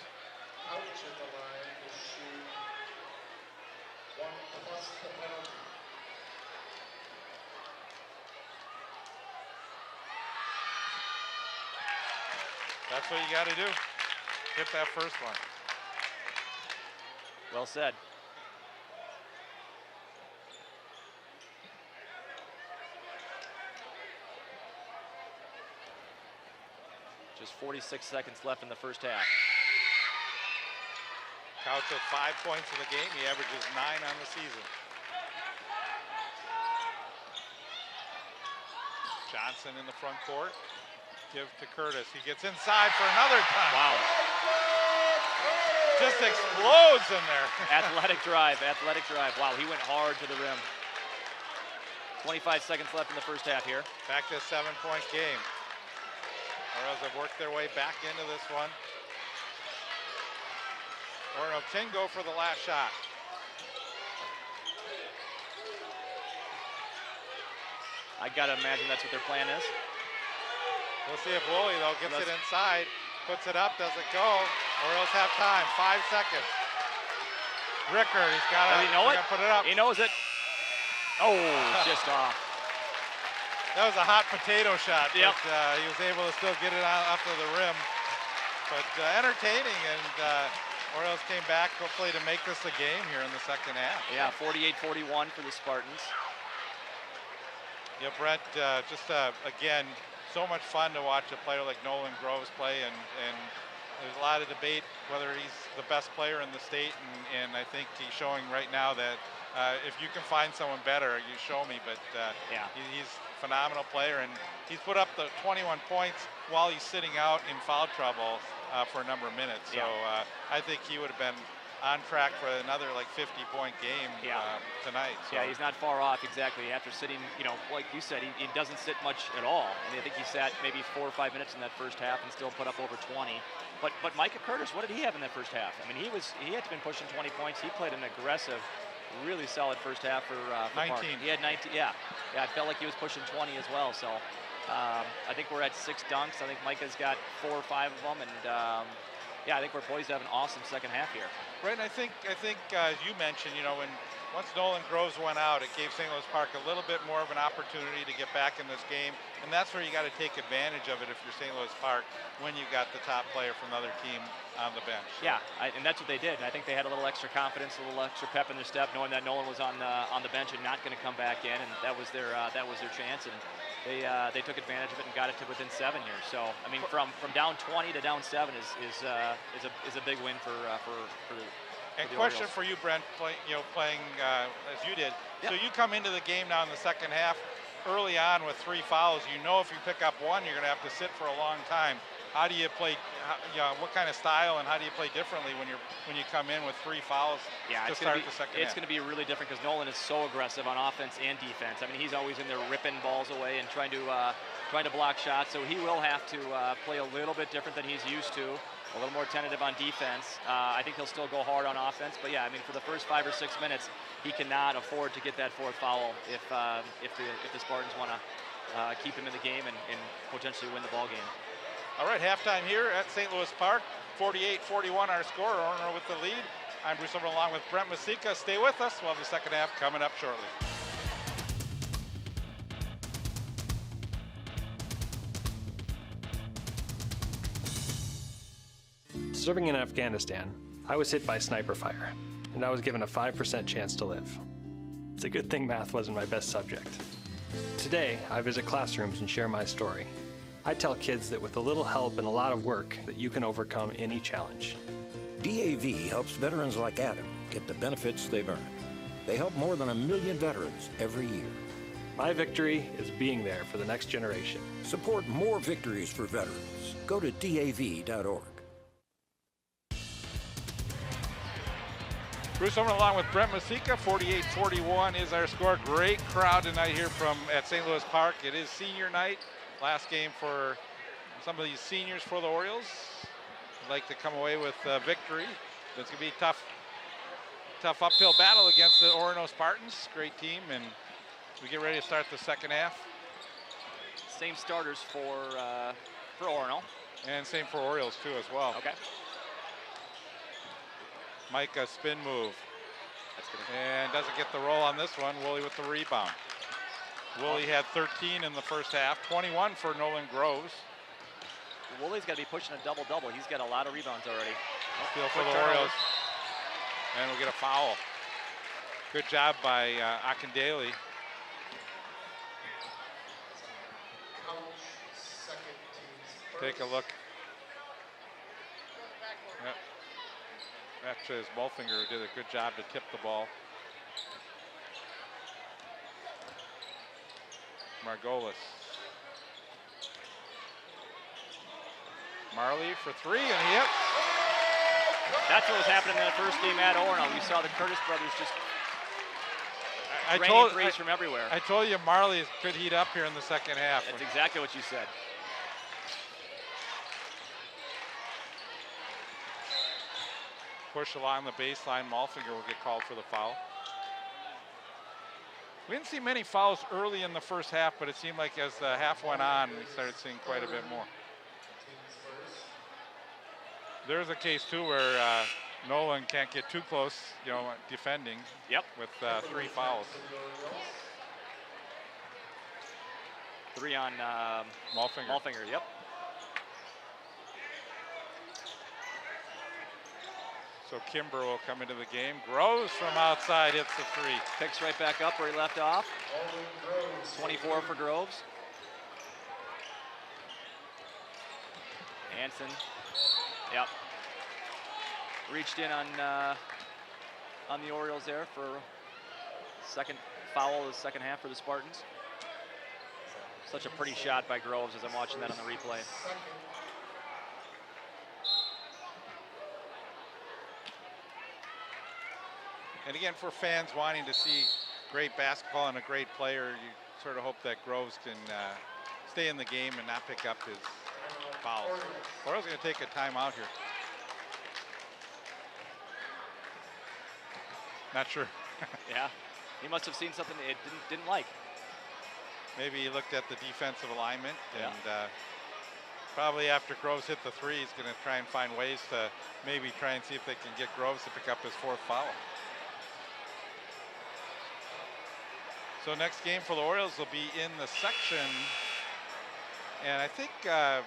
That's what you got to do. Hit that first one. Well said. Just 46 seconds left in the first half. Couch with 5 points in the game. He averages 9 on the season. Johnson in the front court. Give to Curtis. He gets inside for another time. Wow. Just explodes in there. Athletic drive. Wow, he went hard to the rim. 25 seconds left in the first half here. Back to a 7-point game. Orioles have worked their way back into this one. Orono can go for the last shot. I gotta imagine that's what their plan is. We'll see if Woolley, though, gets it inside, puts it up, doesn't go. Orioles have time, 5 seconds. Rickard, he's got to put it up. He knows it. Oh, just off. That was a hot potato shot, yep. But he was able to still get it up to the rim. But entertaining, and Orioles came back, hopefully, to make this a game here in the second half. Yeah, 48-41 for the Spartans. Yeah, Brent, again, so much fun to watch a player like Nolan Groves play, and there's a lot of debate whether he's the best player in the state, and I think he's showing right now that if you can find someone better, you show me, but yeah. He's a phenomenal player, and he's put up the 21 points while he's sitting out in foul trouble for a number of minutes, so I think he would have been on track for another like 50-point game tonight. So. Yeah, he's not far off exactly after sitting, like you said, he doesn't sit much at all. I mean, I think he sat maybe 4 or 5 minutes in that first half and still put up over 20. But Micah Curtis, what did he have in that first half? I mean, he had been pushing 20 points. He played an aggressive, really solid first half for 19. Park. He had 19, yeah. Yeah, it felt like he was pushing 20 as well. So I think we're at 6 dunks. I think Micah's got 4 or 5 of them, and yeah, I think we're poised to have an awesome second half here. Right, and I think as you mentioned, when once Nolan Groves went out, it gave St. Louis Park a little bit more of an opportunity to get back in this game, and that's where you got to take advantage of it if you're St. Louis Park when you got the top player from the other team on the bench. Yeah, and that's what they did. And I think they had a little extra confidence, a little extra pep in their step, knowing that Nolan was on the bench and not going to come back in, and that was their chance. And they took advantage of it and got it to within 7 here. So I mean, from down 20 to down 7 is a big win for the And question for you, Brent, playing as you did. Yep. So you come into the game now in the second half early on with 3 fouls. You know if you pick up one, you're going to have to sit for a long time. How do you play? What kind of style and how do you play differently when you come in with 3 fouls to start the second half? It's going to be really different because Nolan is so aggressive on offense and defense. I mean, he's always in there ripping balls away and trying to block shots. So he will have to play a little bit different than he's used to. A little more tentative on defense. I think he'll still go hard on offense, but yeah, I mean, for the first 5 or 6 minutes, he cannot afford to get that 4th foul if the Spartans want to keep him in the game and potentially win the ball game. All right, halftime here at St. Louis Park. 48-41 our score. Orono with the lead. I'm Bruce Over along with Brent Masika. Stay with us. We'll have the second half coming up shortly. Serving in Afghanistan, I was hit by sniper fire, and I was given a 5% chance to live. It's a good thing math wasn't my best subject. Today, I visit classrooms and share my story. I tell kids that with a little help and a lot of work, that you can overcome any challenge. DAV helps veterans like Adam get the benefits they've earned. They help more than 1 million veterans every year. My victory is being there for the next generation. Support more victories for veterans. Go to DAV.org. Bruce Over along with Brent Masika. 48-41 is our score. Great crowd tonight here at St. Louis Park. It is senior night. Last game for some of these seniors for the Orioles. I'd like to come away with victory. It's going to be a tough uphill battle against the Orono Spartans. Great team, and we get ready to start the second half. Same starters for Orono. And same for Orioles too as well. Okay. Mike, a spin move. And doesn't get the roll on this one. Woolley with the rebound. Woolley had 13 in the first half, 21 for Nolan Groves. Woolley's got to be pushing a double-double. He's got a lot of rebounds already. Steal for the Orioles. And we'll get a foul. Good job by Akindele. Take a look. Yep. Actually, it's Mulfinger who did a good job to tip the ball. Margolis. Marley for 3, and he hit. That's what was happening in the first game at Orono. We saw the Curtis brothers just raining threes from everywhere. I told you Marley could heat up here in the second half. That's exactly what you said. Push along the baseline. Mulfinger will get called for the foul. We didn't see many fouls early in the first half, but it seemed like as the half went on, we started seeing quite a bit more. There's a case too where Nolan can't get too close, defending. Yep. With 3 fouls. 3 on Mulfinger. Yep. So Kimber will come into the game. Groves from outside hits the 3. Picks right back up where he left off. 24 for Groves. Hansen. Yep. Reached in on the Orioles there for second foul of the second half for the Spartans. Such a pretty shot by Groves as I'm watching that on the replay. And again, for fans wanting to see great basketball and a great player, you sort of hope that Groves can stay in the game and not pick up his fouls. Orioles going to take a timeout here. Not sure. Yeah, he must have seen something it didn't like. Maybe he looked at the defensive alignment and Probably after Groves hit the three, he's going to try and find ways to maybe try and see if they can get Groves to pick up his 4th foul. So next game for the Orioles will be in the section. And I think the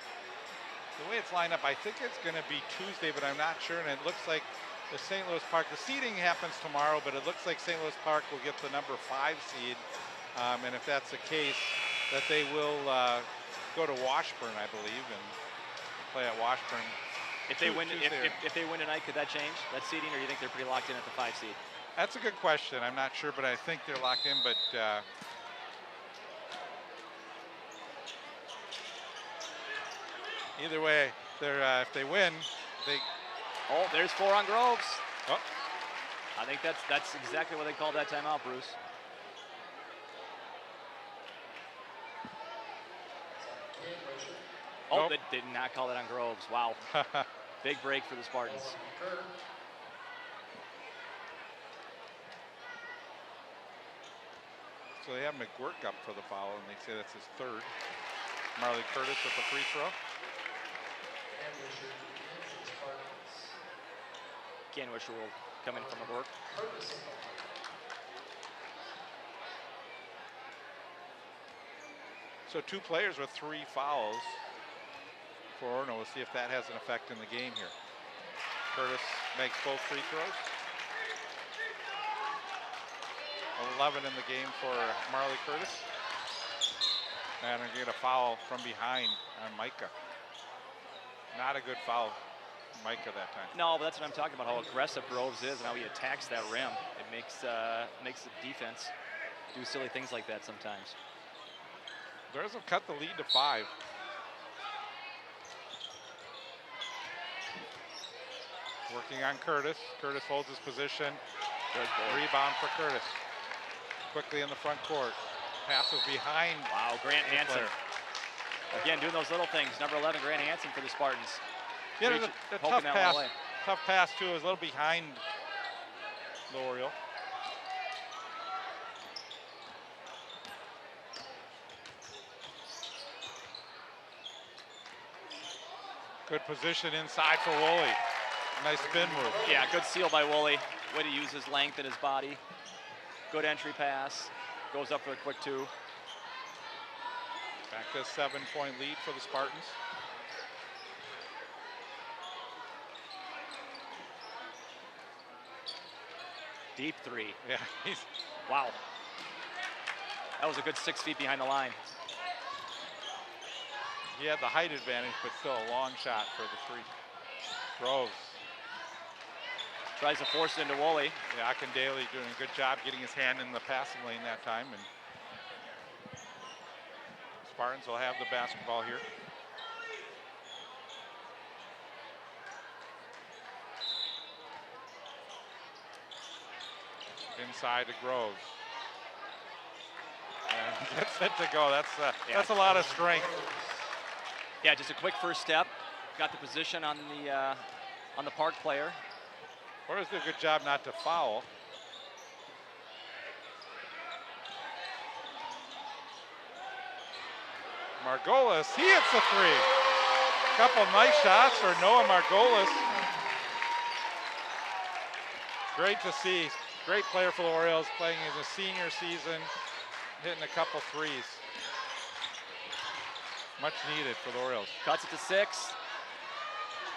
way it's lined up, I think it's going to be Tuesday, but I'm not sure. And it looks like the St. Louis Park, the seeding happens tomorrow, but it looks like St. Louis Park will get the number 5 seed. And if that's the case, that they will go to Washburn, I believe, and play at Washburn. If they win, if they win tonight, could that change that seeding, or do you think they're pretty locked in at the 5 seed? That's a good question. I'm not sure, but I think they're locked in. But either way, they're if they win, they. Oh, there's 4 on Groves. Oh. I think that's exactly what they called that timeout, Bruce. Oh, Nope. they did not call that on Groves. Wow. Big break for the Spartans. So they have McGurk up for the foul, and they say that's his 3rd. Marley Curtis with the free throw. Canwisher will come in from the work. So 2 players with 3 fouls for Orono. We'll see if that has an effect in the game here. Curtis makes both free throws. 11 in the game for Marley Curtis. And they're going to get a foul from behind on Micah. Not a good foul, Micah, that time. No, but that's what I'm talking about, how aggressive Groves is and how he attacks that rim. It makes the defense do silly things like that sometimes. Bears have cut the lead to 5. Working on Curtis. Curtis holds his position. Good Rebound for Curtis. Quickly in the front court. Passes behind. Wow, Grant the Hansen. player. Again, doing those little things. Number 11, Grant Hansen for the Spartans. Yeah, Reach the it, tough poking that one pass. away. Tough pass too. It was a little behind the Oriole. Good position inside for Woolley. Nice spin move. Yeah, good seal by Woolley. Way to use his length and his body. Good entry pass. Goes up for a quick 2. Back to a 7-point lead for the Spartans. Deep 3. Yeah, Wow. That was a good 6 feet behind the line. he had the height advantage, but still a long shot for the 3. Groves. Tries to force it into Woolley. Yeah, Akindele doing a good job getting his hand in the passing lane that time. And Spartans will have the basketball here. Inside to Groves. And gets it to go. That's a lot of strength. Yeah, just a quick first step. Got the position on the Park player. Orioles did a good job not to foul. Margolis, he hits the 3. Couple nice shots for Noah Margolis. Great to see. Great player for the Orioles, playing in his senior season, hitting a couple 3s. Much needed for the Orioles. Cuts it to 6.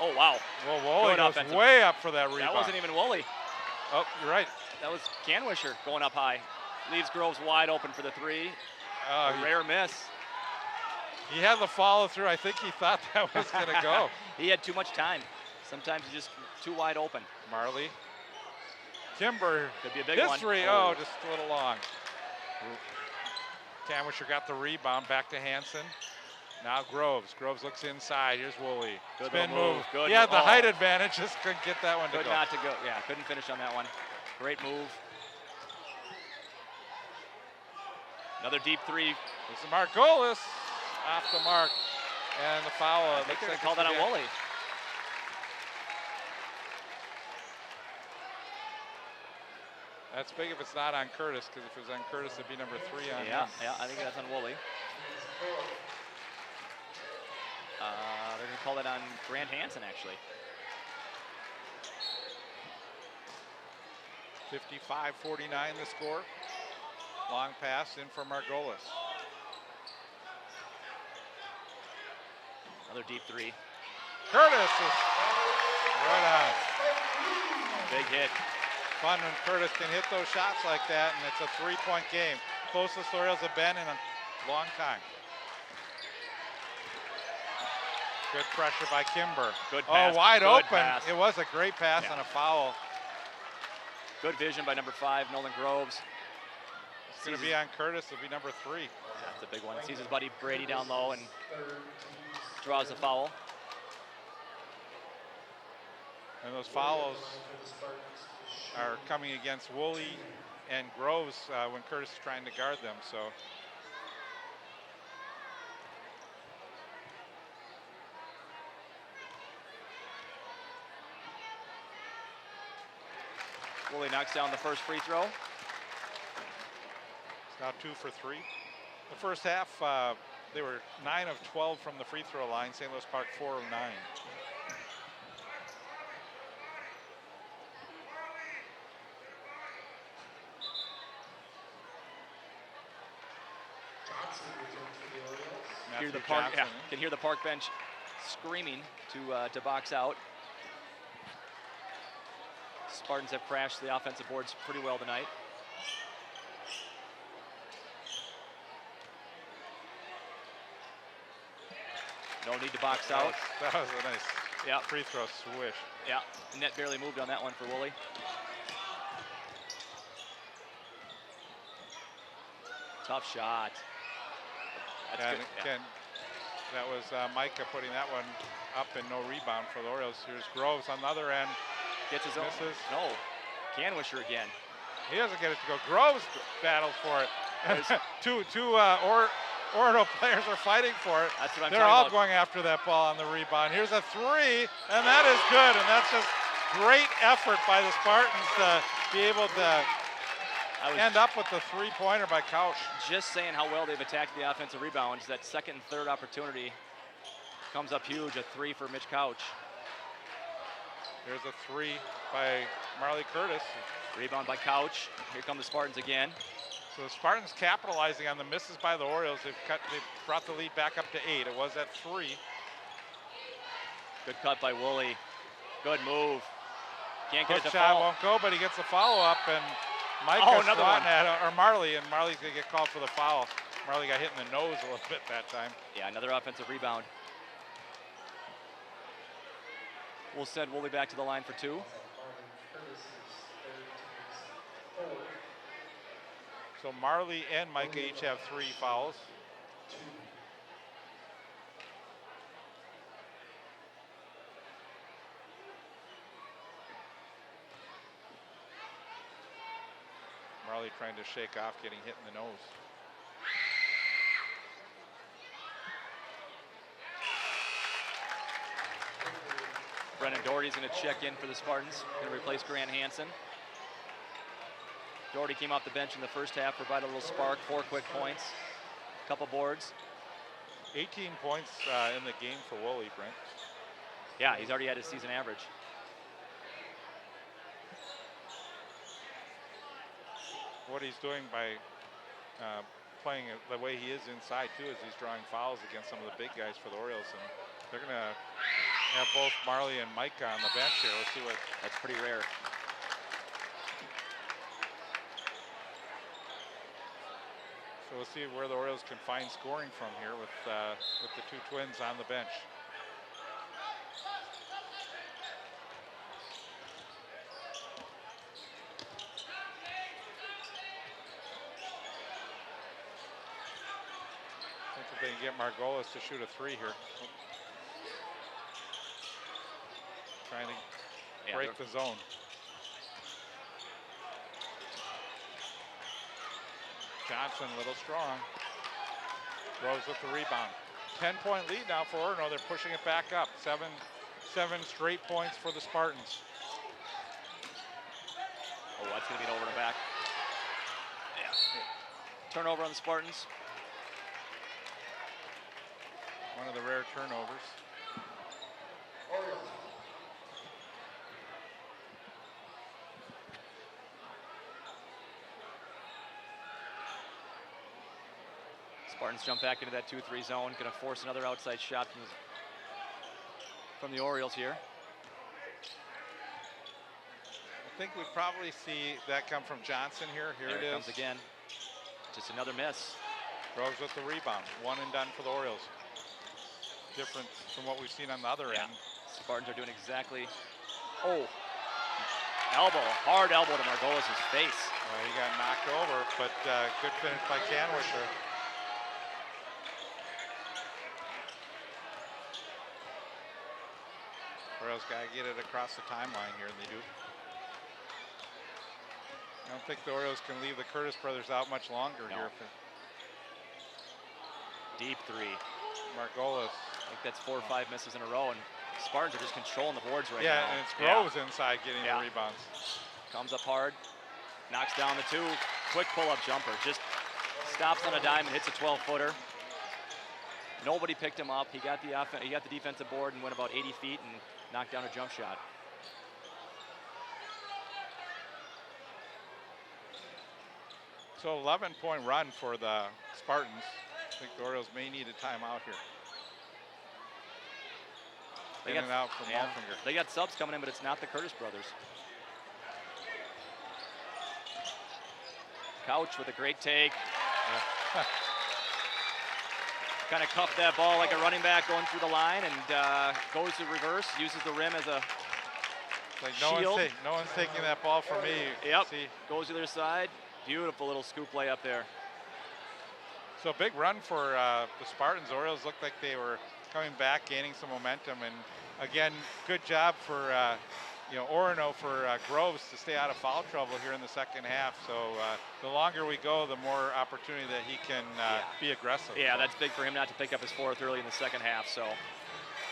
Oh, wow. Well, Woolley Good goes offensive. way up for that rebound. That wasn't even Woolley. Oh, you're right. That was Canwisher going up high. Leaves Groves wide open for the 3. Oh, A rare miss. he had the follow through. I think he thought that was going to go. He had too much time. Sometimes he's just too wide open. Marley. Kimber. Could be a big His one. 3. Oh, just a little long. Canwisher got the rebound. Back to Hansen. Now Groves. Groves looks inside. Here's Woolley. Good Spin little move. Good He had the oh. height advantage. Just couldn't get that one to Good go. not to go. Yeah, couldn't finish on that one. Great move. Another deep 3. This is Margolis off the mark. And the foul. I think they're going to call that on Woolley. That's big if it's not on Curtis, because if it was on Curtis, it'd be number 3 on him. Yeah, I think that's on Woolley. They're going to call that on Grant Hansen, actually. 55-49 the score. Long pass in for Margolis. Another deep three. Curtis is right on. Big hit. Fun when Curtis can hit those shots like that, and it's a 3-point game. Closest the Orioles have been in a long time. Good pressure by Kimber. Good pass. Oh, wide Good open. pass. It was a great pass Yeah. and a foul. Good vision by number 5, Nolan Groves. It's going to be on Curtis. It'll be number 3. That's a big one. Sees his buddy Brady down low and draws the foul. And those fouls are coming against Woolley and Groves when Curtis is trying to guard them. So Woolley knocks down the first free throw. it's now 2 for 3. The first half, they were 9 of 12 from the free throw line. St. Louis Park 4 of 9. Hear the Matthew park, Johnson. can hear the park bench screaming to box out. Spartans have crashed the offensive boards pretty well tonight. No need to box out. That was a nice Yeah, free throw swish. yeah. Net barely moved on that one for Woolley. Tough shot. That's And good. Yeah. again, that was Micah putting that one up and no rebound for the Orioles. Here's Groves on the other end. Gets his own. misses. No. Canwisher again. He doesn't get it to go. Groves battled for it. There's- two Orono players are fighting for it. That's what I'm They're talking all about. going after that ball on the rebound. Here's a 3, and that is good. And that's just great effort by the Spartans to be able to I was end up with the 3-pointer by Couch. just saying how well they've attacked the offensive rebounds. That second and third opportunity comes up huge. A 3 for Mitch Couch. There's a 3 by Marley Curtis. Rebound by Couch. Here come the Spartans again. So the Spartans capitalizing on the misses by the Orioles. They've brought the lead back up to 8. It was at 3. Good cut by Woolley. Good move. Can't get Hook it to shot fall. won't go, but he gets a follow-up, and Mike Oh, is another swatting one. at it, or Marley, and Marley's gonna get called for the foul. Marley got hit in the nose a little bit that time. Yeah, another offensive rebound. We'll send Woolley back to the line for 2. So Marley and Micah each have 3 fouls. Marley trying to shake off getting hit in the nose. Brennan Doherty's going to check in for the Spartans. Going to replace Grant Hansen. Doherty came off the bench in the first half, provided a little spark, 4 quick points, a couple boards. 18 points in the game for Woolley, Brent. Yeah, he's already had his season average. What he's doing by playing it the way he is inside too is he's drawing fouls against some of the big guys for the Orioles, and they're gonna have both Marley and Micah on the bench here. Let's see what. That's pretty rare. So we'll see where the Orioles can find scoring from here with the 2 twins on the bench. I think if they can get Margolis to shoot a 3 here. Trying to Yeah, break the zone. Johnson a little strong. Rose with the rebound. 10-point lead now for Orono. They're pushing it back up. Seven straight points for the Spartans. Oh, that's going to be an over and back. Yeah. Turnover on the Spartans. One of the rare turnovers. Spartans jump back into that 2-3 zone. Going to force another outside shot from the Orioles here. I think we'd probably see that come from Johnson here. Here There it it is. comes again. Just another miss. Groves with the rebound. One and done for the Orioles. Different from what we've seen on the other end. Spartans are doing exactly. Oh, elbow, hard elbow to Margolis' face. He got knocked over, but good finish by Canwisher. Orioles got to get it across the timeline here, and they do. I don't think the Orioles can leave the Curtis brothers out much longer here. Deep three. Margolis. I think that's 4 or 5 misses in a row, and Spartans are just controlling the boards right now. Yeah, and it's Groves inside getting the rebounds. Comes up hard, knocks down the 2. Quick pull-up jumper. Just stops on a dime and hits a 12-footer. Nobody picked him up. He got the defensive board and went about 80 feet and knocked down a jump shot. So 11-point run for the Spartans. I think the Orioles may need a timeout here. In and out from Malfinger. They got subs coming in, but it's not the Curtis brothers. Couch with a great take. Kind of cuffed that ball like a running back going through the line, and goes to reverse, uses the rim as a shield. No one's taking that ball from me. Yep, See? goes to their side. Beautiful little scoop play up there. So a big run for the Spartans. Orioles looked like they were coming back, gaining some momentum, and again, good job for Orono for Groves to stay out of foul trouble here in the second half. So the longer we go, the more opportunity that he can be aggressive. Yeah, that's big for him not to pick up his 4th early in the second half. So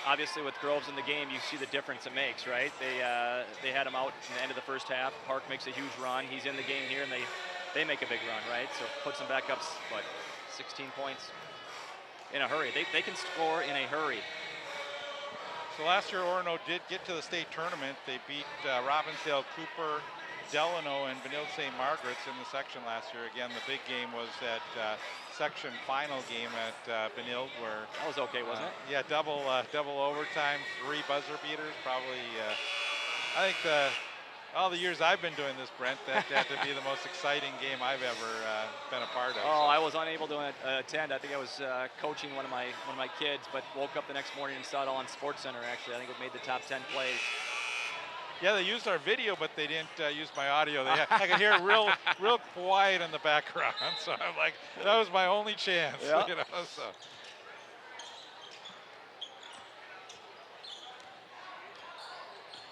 obviously with Groves in the game, you see the difference it makes, right? They had him out in the end of the first half. Park makes a huge run. He's in the game here, and they make a big run, right? So puts them back up, 16 points in a hurry. They can score in a hurry. So last year, Orono did get to the state tournament. They beat Robbinsdale, Cooper, Delano, and Benilde St. Margaret's in the section last year. Again, the big game was that section final game at Benilde, where that was okay, wasn't it? Yeah, double overtime, 3 buzzer beaters. Probably, I think all the years I've been doing this, Brent, that had to be the most exciting game I've ever been a part of. Oh, so. I was unable to attend. I think I was coaching one of my kids, but woke up the next morning and saw it all on SportsCenter. Actually, I think it made the top 10 plays. Yeah, they used our video, but they didn't use my audio. I could hear it real quiet in the background. So I'm like, that was my only chance. Yeah. So.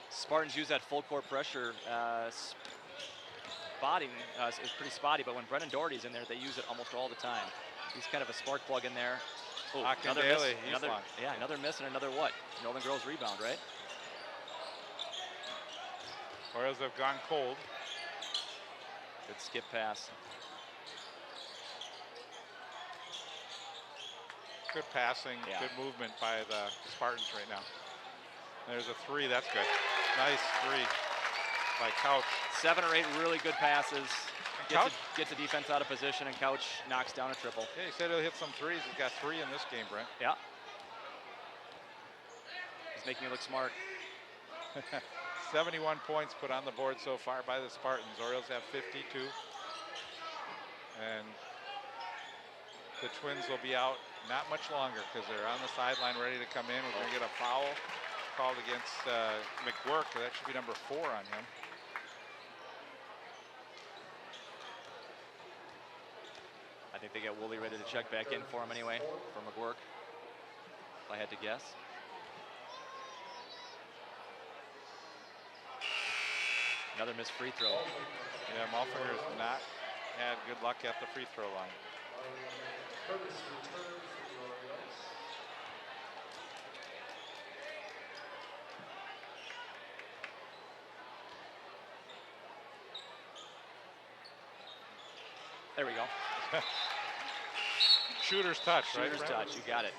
Spartans use that full court pressure. Spotting is pretty spotty, but when Brennan Doherty's in there, they use it almost all the time. He's kind of a spark plug in there. Oh, another miss. Another miss and another what? Northern Girls rebound, right? Orioles have gone cold. Good skip pass. Good passing, good movement by the Spartans right now. There's a 3, that's good. Nice 3 by Couch. 7 or 8 really good passes. Gets the defense out of position, and Couch knocks down a triple. Yeah, he said he'll hit some 3s. He's got 3 in this game, Brent. Yeah. He's making me look smart. 71 points put on the board so far by the Spartans. Orioles have 52. And the Twins will be out not much longer because they're on the sideline ready to come in. We're going to get a foul called against McGuirk. That should be number 4 on him. I think they got Woolley ready to check back in for him anyway, for McGuirk, if I had to guess. Another missed free throw. Yeah, Malfinger's not had good luck at the free throw line. There we go. Shooter's touch, right? Shooter's touch, you got it.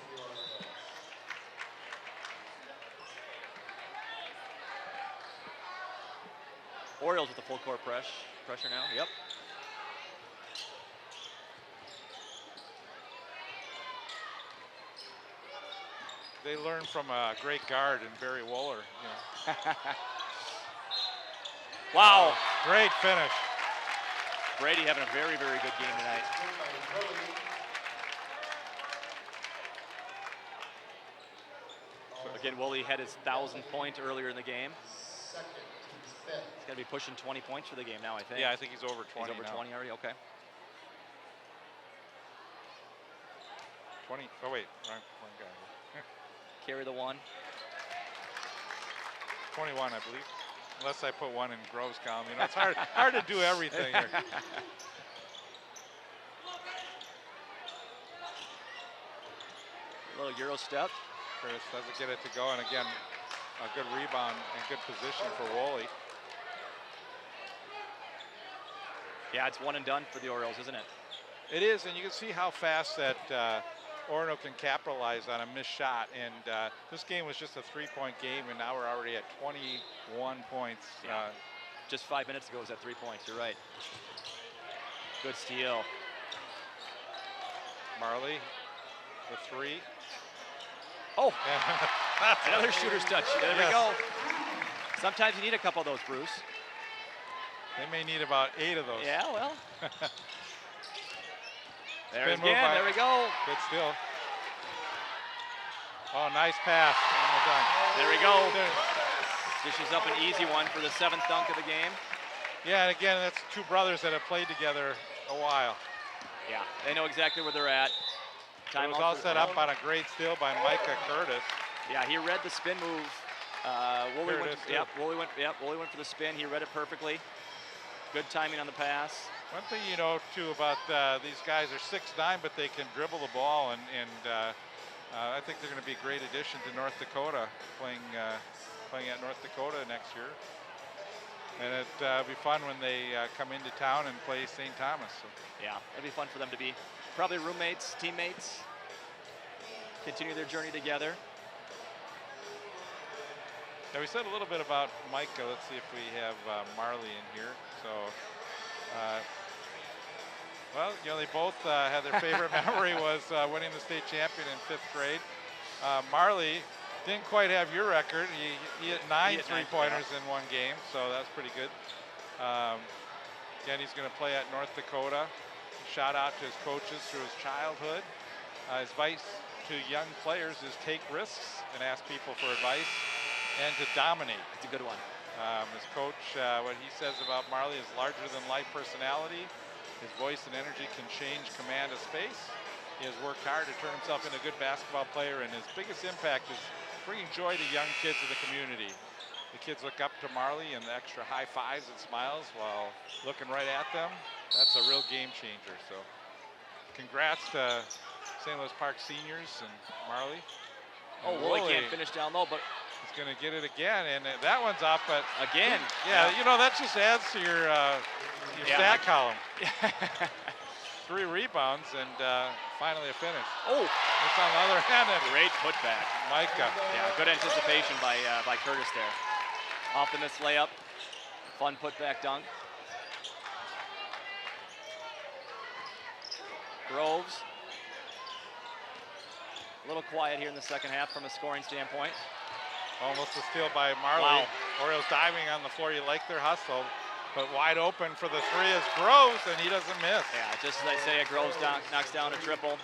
Orioles with the full court pressure now. Yep. They learned from a great guard in Barry Wohler. You know. Wow. Great finish. Brady having a very, very good game tonight. Again, Woolley had his 1,000th point earlier in the game. He's got to be pushing 20 points for the game now, I think. Yeah, I think he's over 20 He's over now. 20 already, okay. 20, oh wait, wrong guy. Carry the one. 21, I believe. Unless I put one in Grove's column. You know, it's hard to do everything here. A little Euro step. Curtis doesn't get it to go, and again, a good rebound and good position for Woolley. Yeah, it's one and done for the Orioles, isn't it? It is, and you can see how fast that Orono can capitalize on a missed shot. And this game was just a 3-point game, and now we're already at 21 points. Yeah. Just 5 minutes ago was at 3 points, you're right. Good steal. Marley, the three. Oh, another shooter's touch. There we go. Sometimes you need a couple of those, Bruce. They may need about 8 of those. Yeah, well. There Spin again, there we go. Good steal. Oh, nice pass. There we go. Dishes up an easy one for the 7th dunk of the game. Yeah, and again, that's two brothers that have played together a while. Yeah, they know exactly where they're at. It was all set up on a great steal by Micah Curtis. Yeah, he read the spin move. Woolley went for the spin. He read it perfectly. Good timing on the pass. One thing you know too about these guys are 6'9", but they can dribble the ball, and I think they're going to be a great addition to North Dakota, playing at North Dakota next year. And it'll be fun when they come into town and play St. Thomas. So. Yeah, it'll be fun for them to be probably roommates, teammates, continue their journey together. Now we said a little bit about Micah. Let's see if we have Marley in here. So, well, you know, they both had their favorite memory was winning the state champion in 5th grade. Marley didn't quite have your record. He hit 9 three-pointers in one game, so that's pretty good. Again, he's going to play at North Dakota. Shout out to his coaches through his childhood. His advice to young players is take risks and ask people for advice and to dominate. It's a good one. His coach, what he says about Marley is larger-than-life personality. His voice and energy can change command of space. He has worked hard to turn himself into a good basketball player, and his biggest impact is bringing joy to young kids in the community. The kids look up to Marley and the extra high fives and smiles while looking right at them. That's a real game changer. So congrats to St. Louis Park seniors and Marley. Oh, Woolley can't finish down low, but he's going to get it again, and that one's up. But again, yeah, you know, that just adds to your stat column. 3 rebounds and finally a finish. Oh, it's on the other hand. Great putback. Micah. Yeah, good anticipation by Curtis there. Off the missed layup. Fun putback dunk. Groves. A little quiet here in the second half from a scoring standpoint. Almost a steal by Marley. Wow. Orioles diving on the floor. You like their hustle. But wide open for the 3 is Groves, and he doesn't miss. Yeah, just as I say, Groves knocks down a triple.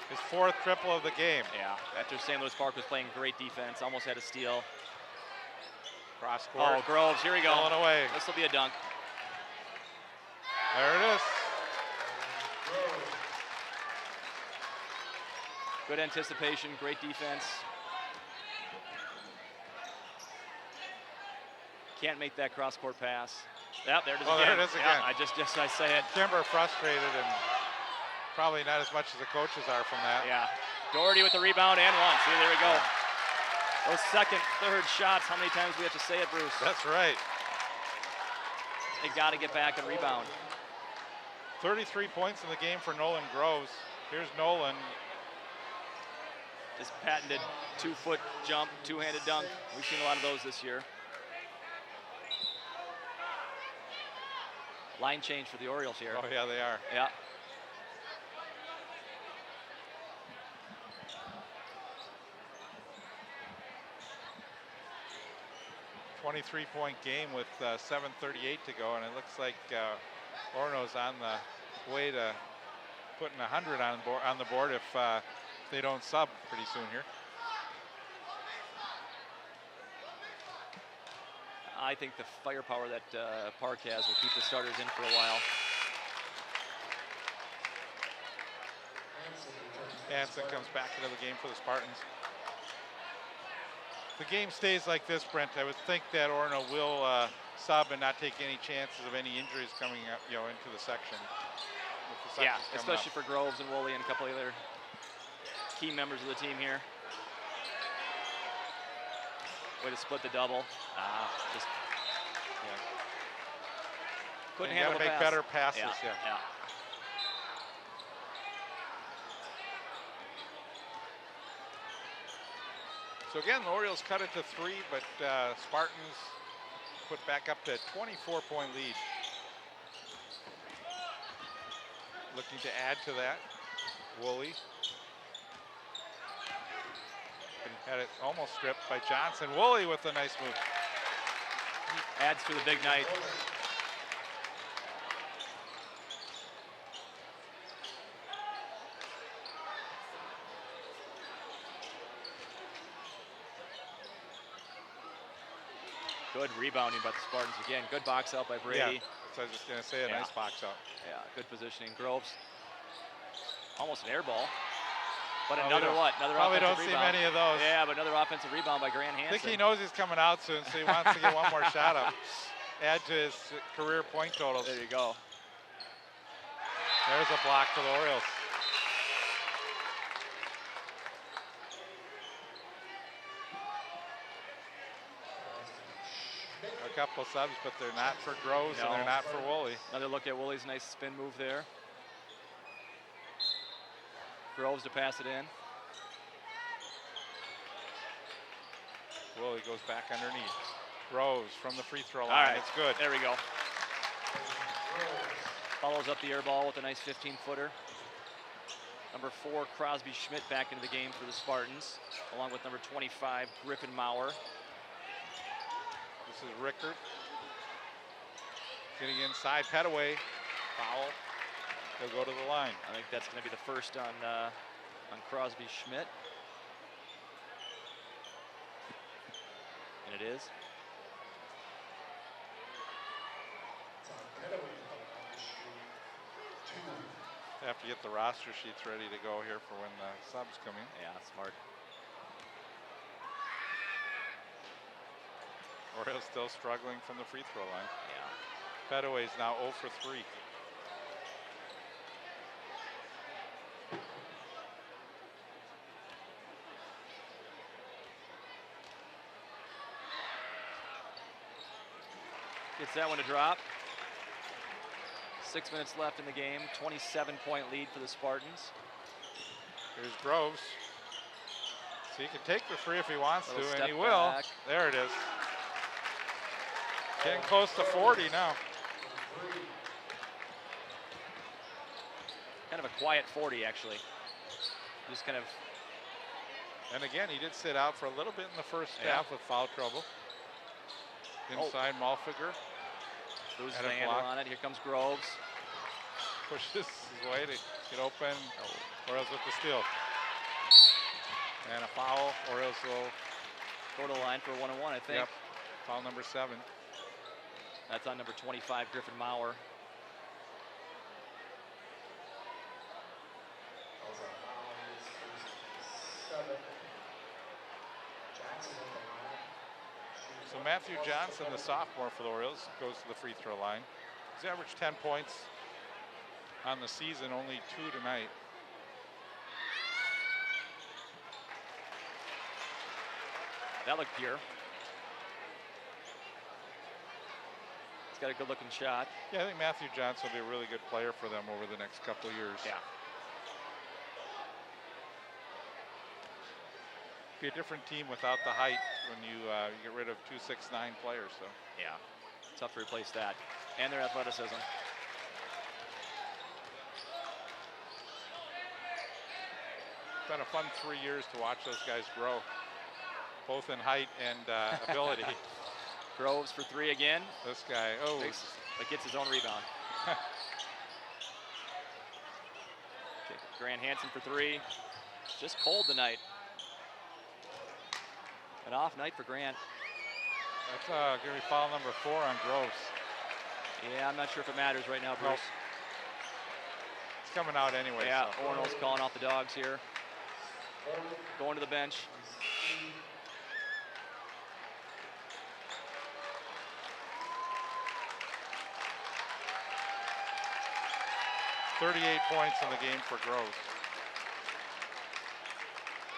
His 4th triple of the game. Yeah, after St. Louis Park was playing great defense, almost had a steal. Cross court. Oh, Groves, here we go. Pulling away. This will be a dunk. There it is. Good anticipation, great defense. Can't make that cross-court pass. Yep, there it is again. There it is again. Yeah, I say it. Kimber frustrated and probably not as much as the coaches are from that. Yeah. Doherty with the rebound and one. See, there we go. Those second, third shots, how many times we have to say it, Bruce? That's right. They got to get back and rebound. 33 points in the game for Nolan Groves. Here's Nolan. This patented 2-foot jump, 2-handed dunk. We've seen a lot of those this year. Line change for the Orioles here. Oh, yeah, they are. Yeah. 23-point game with 7:38 to go, and it looks like Orono's on the way to putting 100 on the board if they don't sub pretty soon here. I think the firepower that Park has will keep the starters in for a while. Hansen comes back into the game for the Spartans. The game stays like this, Brent, I would think that Orono will sub and not take any chances of any injuries coming up, into the section. Yeah, especially for Groves and Woolley and a couple of other key members of the team here. Way to split the double. Just couldn't handle the make pass. better passes. Yeah. So again, the Orioles cut it to 3, but Spartans put back up to a 24-point lead. Looking to add to that, Woolley. Had it almost stripped by Johnson. Woolley with a nice move. Adds for the big night. Good rebounding by the Spartans again. Good box out by Brady. Yeah, so I was just going to say a nice box out. Yeah, good positioning. Groves, almost an air ball. But another offensive Probably don't rebound. see many of those. Yeah, but another offensive rebound by Grant Hansen. I think he knows he's coming out soon, so he wants to get one more shot up. Add to his career point totals. There you go. There's a block for the Orioles. A couple subs, but they're not for Groves and they're not for Woolley. Another look at Woolley's nice spin move there. Groves to pass it in. Woolley goes back underneath. Groves from the free throw line. All right, It's good. There we go. Follows up the air ball with a nice 15-footer. Number 4, Crosby Schmidt back into the game for the Spartans, along with number 25, Griffin Maurer. This is Rickert. Getting inside, Petaway. Foul. He'll go to the line. I think that's going to be the first on Crosby Schmidt. And it is. Have to get the roster sheets ready to go here for when the subs come in. Yeah, smart. Orioles still struggling from the free throw line. Yeah. Petaway's now 0 for 3. Gets that one to drop. 6 minutes left in the game. 27-point lead for the Spartans. Here's Groves. So he can take the free if he wants to, and he will. Back. There it is. Getting close to 40 now. Kind of a quiet 40, actually. Just kind of. And again, he did sit out for a little bit in the first half with foul trouble. Inside Malfiger. Loses the handle on it. Here comes Groves. Pushes his way to get open. Orioles with the steal. And a foul. Orioles will go to the line for 1-on-1, I think. Yep. Foul number 7. That's on number 25, Griffin Maurer. So Matthew Johnson, the sophomore for the Orioles, goes to the free throw line. He's averaged 10 points on the season, only 2 tonight. That looked pure. He's got a good looking shot. Yeah, I think Matthew Johnson will be a really good player for them over the next couple of years. Yeah. Be a different team without the height when you get rid of 2'6" 9" players. So yeah, tough to replace that, and their athleticism. been a fun 3 years to watch those guys grow, both in height and ability. Groves for three again. This guy, oh. But gets his own rebound. Okay, Grant Hansen for three. Just cold tonight. An off night for Grant. That's going to be foul number 4 on Groves. Yeah, I'm not sure if it matters right now, Bruce. Nope. It's coming out anyway. Yeah, so. Orono's calling off the dogs here. Going to the bench. "38 points in the game for Groves.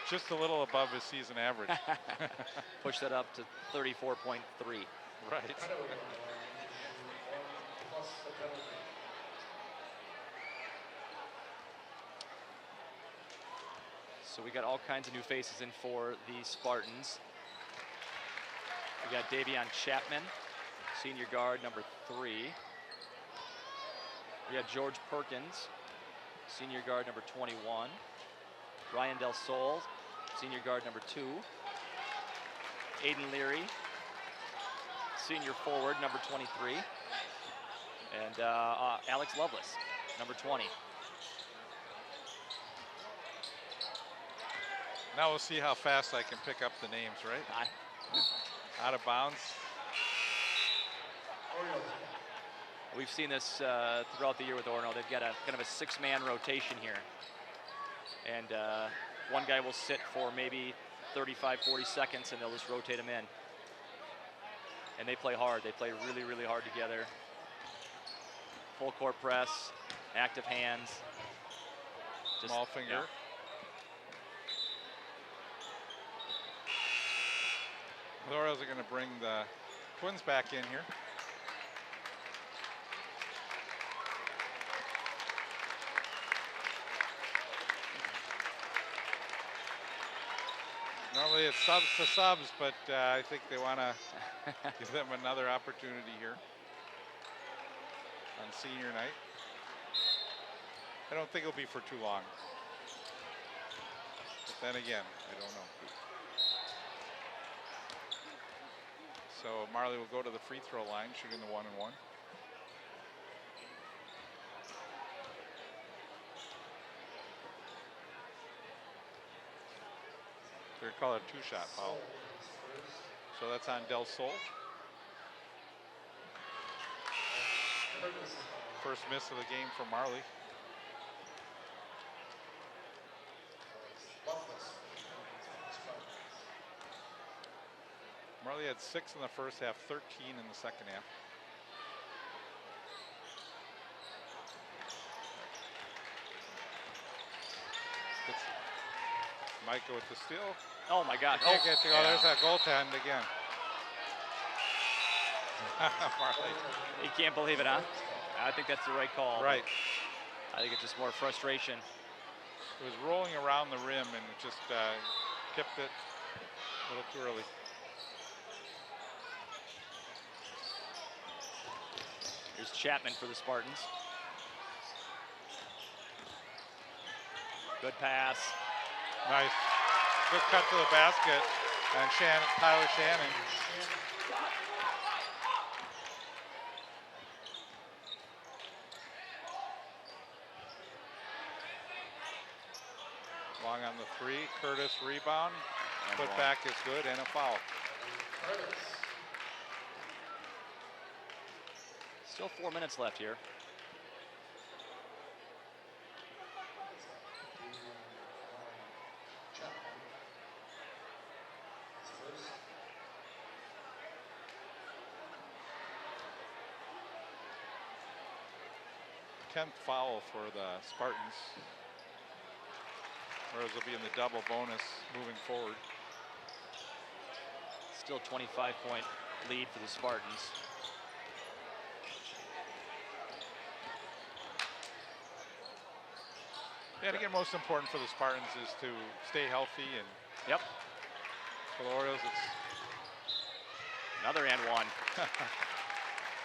Just a little above his season average. Push that up to 34.3. Right. So we got all kinds of new faces in for the Spartans. We got Davion Chapman, senior guard number 3. We got George Perkins, senior guard number 21. Ryan Del Sol, senior guard number 2. Aiden Leary, senior forward number 23. And Alex Lovelace, number 20. Now we'll see how fast I can pick up the names, right? Out of bounds. We've seen this throughout the year with Orono. They've got a kind of a 6-man rotation here. And one guy will sit for maybe 35, 40 seconds, and they'll just rotate him in. And they play hard. They play really, really hard together. Full court press, active hands. Just, Small finger. Yeah. The Orioles are going to bring the Twins back in here. Normally it's subs to subs, but I think they want to give them another opportunity here on senior night. I don't think it'll be for too long. But then again, I don't know. So Marley will go to the free throw line, shooting the 1-and-1. They're going to call it a 2-shot foul. So that's on Del Sol. First miss of the game for Marley. Marley had 6 in the first half, 13 in the second half. It's Micah with the steal. Oh my God. Can't get to go. There's that goaltend again. Marley. You can't believe it, huh? I think that's the right call. Right. I think it's just more frustration. It was rolling around the rim and it just tipped it a little too early. Here's Chapman for the Spartans. Good pass. Nice. Good cut to the basket. And Tyler Shannon. Long on the 3. Curtis rebound. Put back is good and a foul. Still 4 minutes left here. Tenth foul for the Spartans. Whereas will be in the double bonus moving forward. Still 25-point lead for the Spartans. Yeah, and again, most important for the Spartans is to stay healthy. And yep. For the Orioles, it's another and one.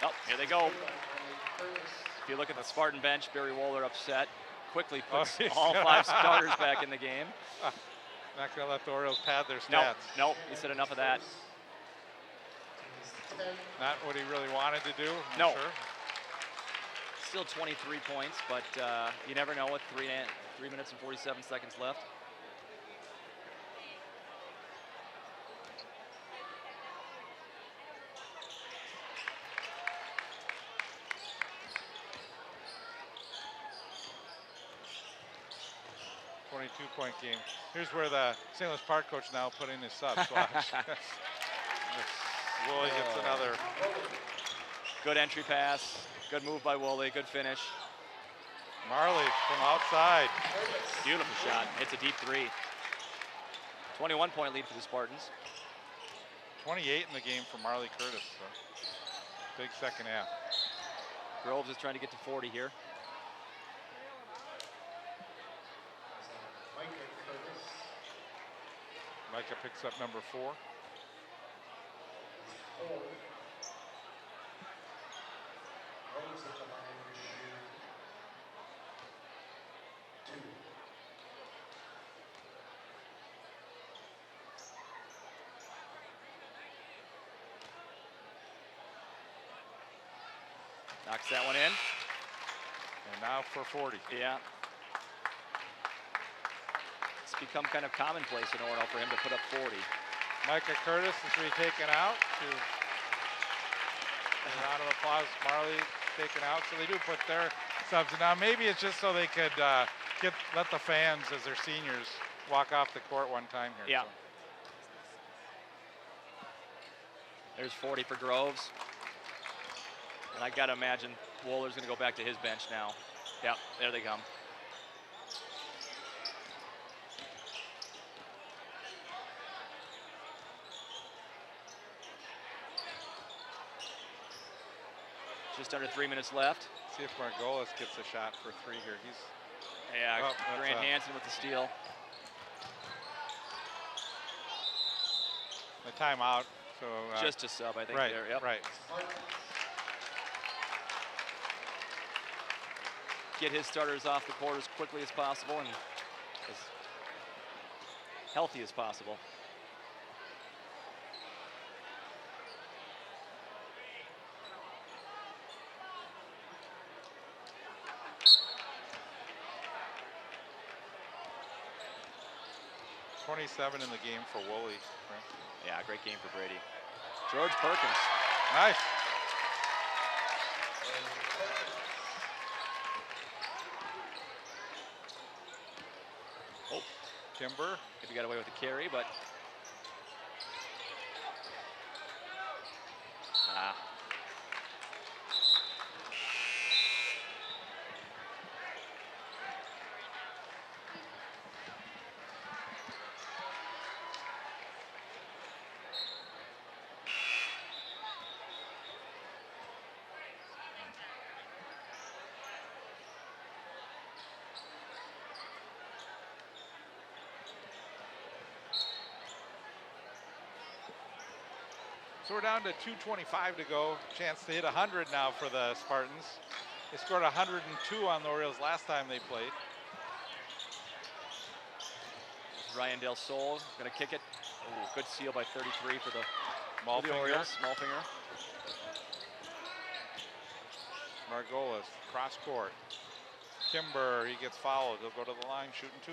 Oh, here they go. If you look at the Spartan bench, Barry Wohler upset. quickly puts he's all 5 starters back in the game. Not going to let the Orioles pad their Nope, stats. nope, he said enough of that. Not what he really wanted to do, I'm No. sure. Still 23 points, but you never know with 3 minutes and 47 seconds left. .2-point game. Here's where the St. Louis Park coach now put in his subs. Watch. Woolley gets another. Good entry pass. Good move by Woolley. Good finish. Marley from outside. Beautiful shot. Hits a deep 3. 21-point lead for the Spartans. 28 in the game for Marley Curtis. So big second half. Groves is trying to get to 40 here. Micah picks up number 4. Knocks that one in. And now for 40. Yeah. It's become kind of commonplace in Orono for him to put up 40. Micah Curtis is to be taken out. To a round of applause. Marley taken out. So they do put their subs in. Now maybe it's just so they could let the fans, as their seniors, walk off the court one time here. Yeah. So. There's 40 for Groves. And I gotta imagine Woller's gonna go back to his bench now. Yep, there they come. Just under 3 minutes left. See if Margolis gets a shot for 3 here. He's Yeah, Grant Hansen with the steal. the timeout. So Just a sub, I think. right, There. Yep. right. Get his starters off the court as quickly as possible and as healthy as possible. .27 in the game for Woolley. Right? Yeah, great game for Brady. George Perkins. Nice. Oh, Kimber. maybe got away with the carry, but So we're down to 2:25 to go. Chance to hit 100 now for the Spartans. They scored 102 on the Orioles last time they played. Ryan Del Sol gonna kick it. Ooh, good seal by 33 for the Malfinger. Orioles. Malfinger. Margolis, cross court. Kimber, he gets fouled. He'll go to the line, shooting 2.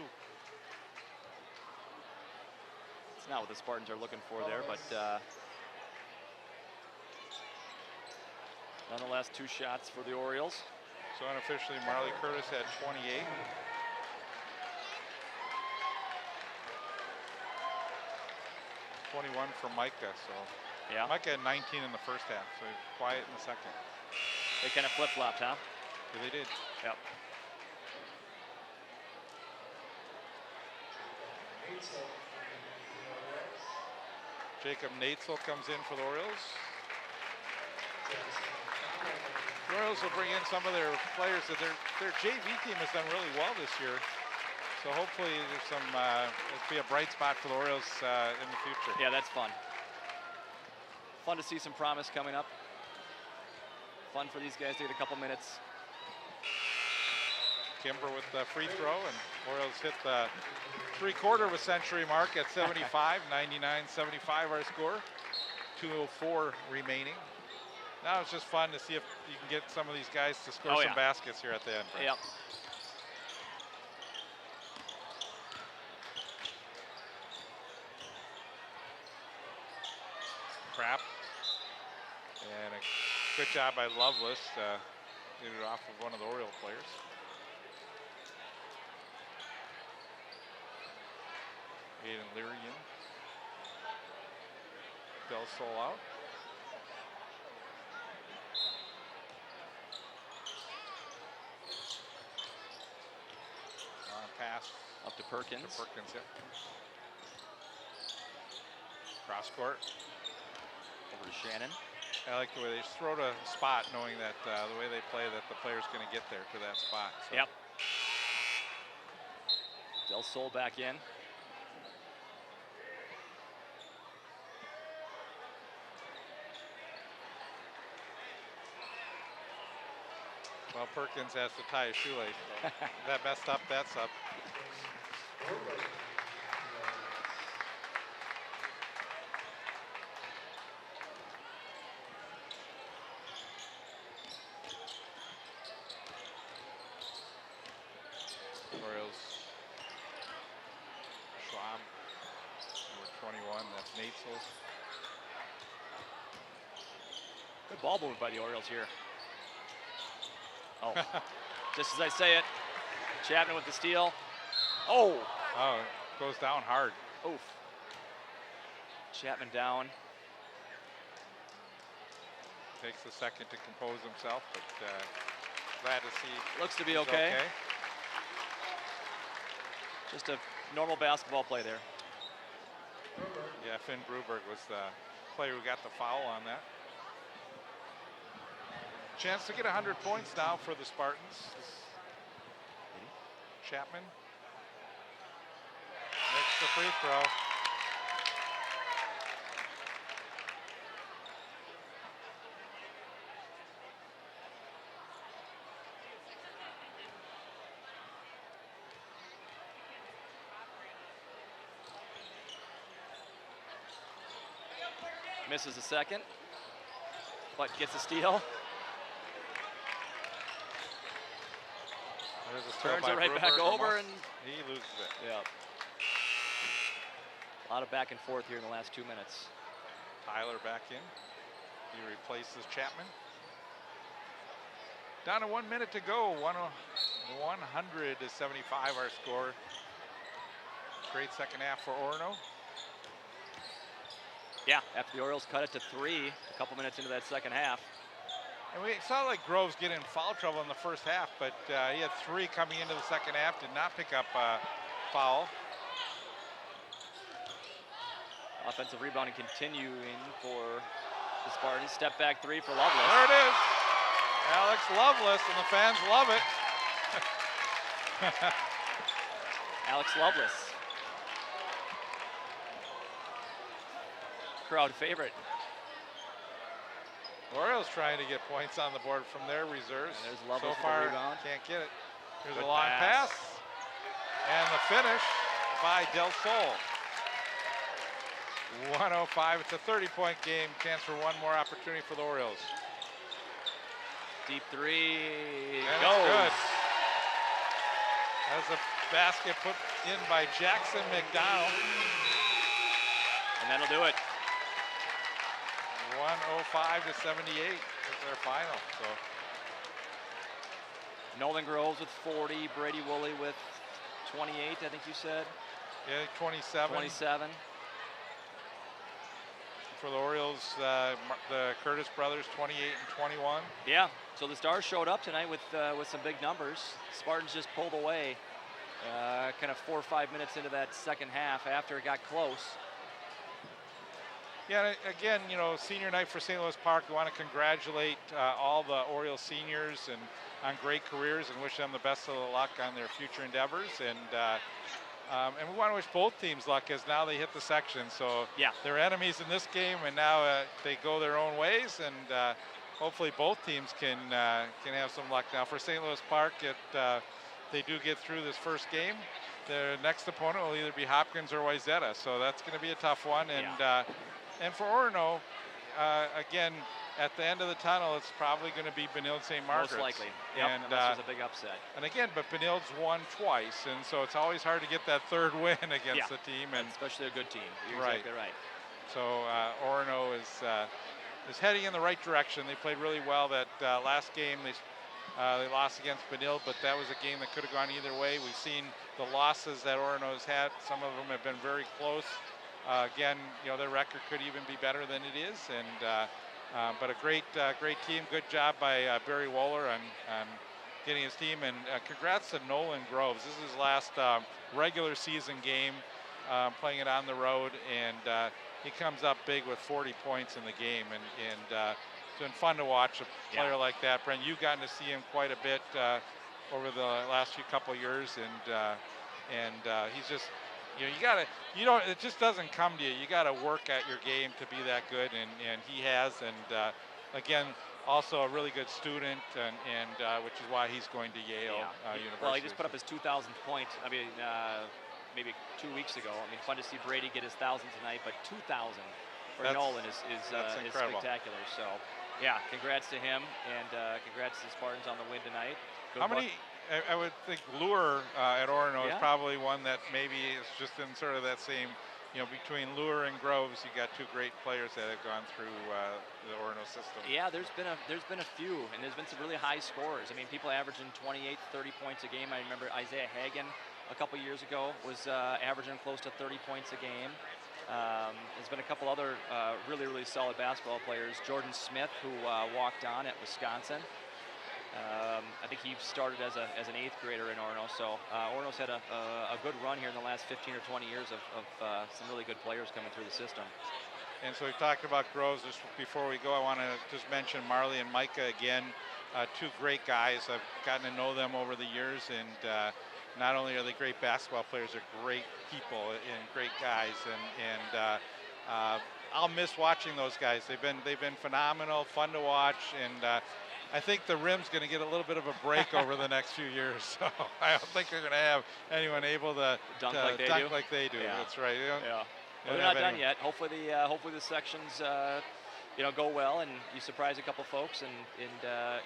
It's not what the Spartans are looking for there, but nonetheless, 2 shots for the Orioles. So unofficially, Marley Curtis had 28. .21 for Micah. So Yeah, Micah had 19 in the first half, so quiet in the second. they kind of flip-flopped, huh? Yeah, they did. Yep. Jacob Natesel comes in for the Orioles. The Orioles will bring in some of their players. That their JV team has done really well this year. So hopefully there's some, it'll be a bright spot for the Orioles in the future. Yeah, that's fun. Fun to see some promise coming up. Fun for these guys to get a couple minutes. Kimber with the free throw, and Orioles hit the three-quarter of a century mark at 75, 99-75 our score. 2:04 remaining. Now it's just fun to see if you can get some of these guys to score some baskets here at the end. Brent. Yep. Crap. And a good job by Lovelace to get it off of one of the Oriole players. Aiden Leary in. Del Sol out. Pass up to Perkins. Yep. Cross court. Over to Shannon. I like the way they just throw to spot, knowing that the way they play, that the player's going to get there to that spot. So. Yep. Del Sol back in. Well, Perkins has to tie his shoelace. So that messed up, that's up. Orioles. Schwab, number 21, that's Natzel. Good ball movement by the Orioles here. Oh, just as I say it, Chapman with the steal. Oh! Oh, it goes down hard. Oof. Chapman down. Takes a second to compose himself, but glad to see. Looks to be okay. Just a normal basketball play there. Yeah, Finn Bruberg was the player who got the foul on that. Chance to get 100 points now for the Spartans. Chapman makes the free throw. Misses a second, but gets a steal. Turns it right back over, and he loses it. Yeah. A lot of back and forth here in the last 2 minutes. Tyler back in. He replaces Chapman. Down to 1 minute to go. 100-75 our score. Great second half for Orono. Yeah, after the Orioles cut it to 3 a couple minutes into that second half. And we saw like Groves get in foul trouble in the first half, but he had 3 coming into the second half, did not pick up foul. Offensive rebounding continuing for the Spartans. Step back 3 for Lovelace. There it is. Alex Lovelace, and the fans love it. Alex Lovelace. Crowd favorite. Orioles trying to get points on the board from their reserves. And there's Lovelace so far, rebound. can't get it. Here's Good a long pass. And the finish by Del Sol. 105, it's a 30-point game. Chance for one more opportunity for the Orioles. Deep 3 and goes. It's good. That's a basket put in by Jackson McDonald. And that'll do it. 105-78 is their final. So Nolan Groves with 40, Brady Woolley with 28, I think you said. yeah, 27. 27. For the Orioles, the Curtis brothers, 28 and 21. Yeah, so the Stars showed up tonight with some big numbers. Spartans just pulled away kind of 4 or 5 minutes into that second half after it got close. Yeah, again, you know, senior night for St. Louis Park. We want to congratulate all the Orioles seniors and on great careers and wish them the best of the luck on their future endeavors. And we want to wish both teams luck as now they hit the section. So yeah, they're enemies in this game, and now they go their own ways. And hopefully both teams can have some luck. Now for St. Louis Park, they do get through this first game, their next opponent will either be Hopkins or Wayzata. So that's going to be a tough one. And for Orono, again, at the end of the tunnel, it's probably going to be Benilde St. Margaret's. Most likely. Yep, and unless there's a big upset. And again, but Benilde's won twice, and so it's always hard to get that third win against the team. And especially a good team. You're right. exactly right. So Orono is heading in the right direction. They played really well that last game. They lost against Benilde, but that was a game that could have gone either way. We've seen the losses that Orono's had. Some of them have been very close. Again, their record could even be better than it is. But a great team. Good job by Barry Wohler on getting his team. And congrats to Nolan Groves. This is his last regular season game, playing it on the road. And he comes up big with 40 points in the game. And it's been fun to watch a player like that. Brent, you've gotten to see him quite a bit over the last few couple years. And he's just, it just doesn't come to you. You got to work at your game to be that good, and he has. And again, also a really good student, and which is why he's going to Yale University. Well, he just put up his 2,000th point. I mean, maybe 2 weeks ago. I mean, fun to see Brady get his 1,000th tonight, but 2,000 for Nolan is spectacular. So, yeah, congrats to him, and congrats to the Spartans on the win tonight. Good How many? I would think Lure at Orono is probably one that maybe is just in sort of that same, between Lure and Groves, you got two great players that have gone through the Orono system. Yeah, there's been a few, and there's been some really high scores. I mean, people averaging 28, 30 points a game. I remember Isaiah Hagan a couple years ago was averaging close to 30 points a game. There's been a couple other really, really solid basketball players. Jordan Smith, who walked on at Wisconsin. I think he started as an 8th grader in Orono, so Orono's had a good run here in the last 15 or 20 years of some really good players coming through the system. And so we've talked about Groves. Just before we go, I want to just mention Marley and Micah again, two great guys. I've gotten to know them over the years, and not only are they great basketball players, they're great people and great guys. And I'll miss watching those guys. They've been phenomenal, fun to watch, and I think the rim's going to get a little bit of a break over the next few years. So I don't think they're going to have anyone able to dunk like they do. Yeah. That's right. Well, they're not done yet. Hopefully the sections go well, and you surprise a couple folks, and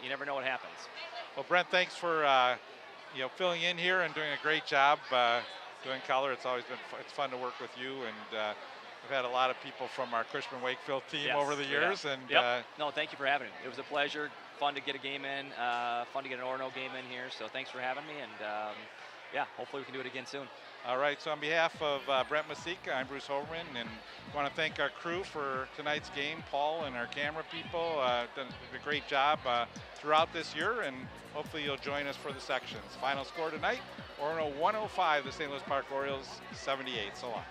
you never know what happens. Well, Brent, thanks for filling in here and doing a great job doing color. It's always been it's fun to work with you, and we've had a lot of people from our Cushman Wakefield team over the years. And no, thank you for having me. It was a pleasure. Fun to get a game in. Fun to get an Orono game in here. So thanks for having me, and hopefully we can do it again soon. All right. So on behalf of Brent Masika, I'm Bruce Hoverman, and I want to thank our crew for tonight's game, Paul and our camera people. Done a great job throughout this year, and hopefully you'll join us for the sections. Final score tonight: Orono 105, the St. Louis Park Orioles 78. So long.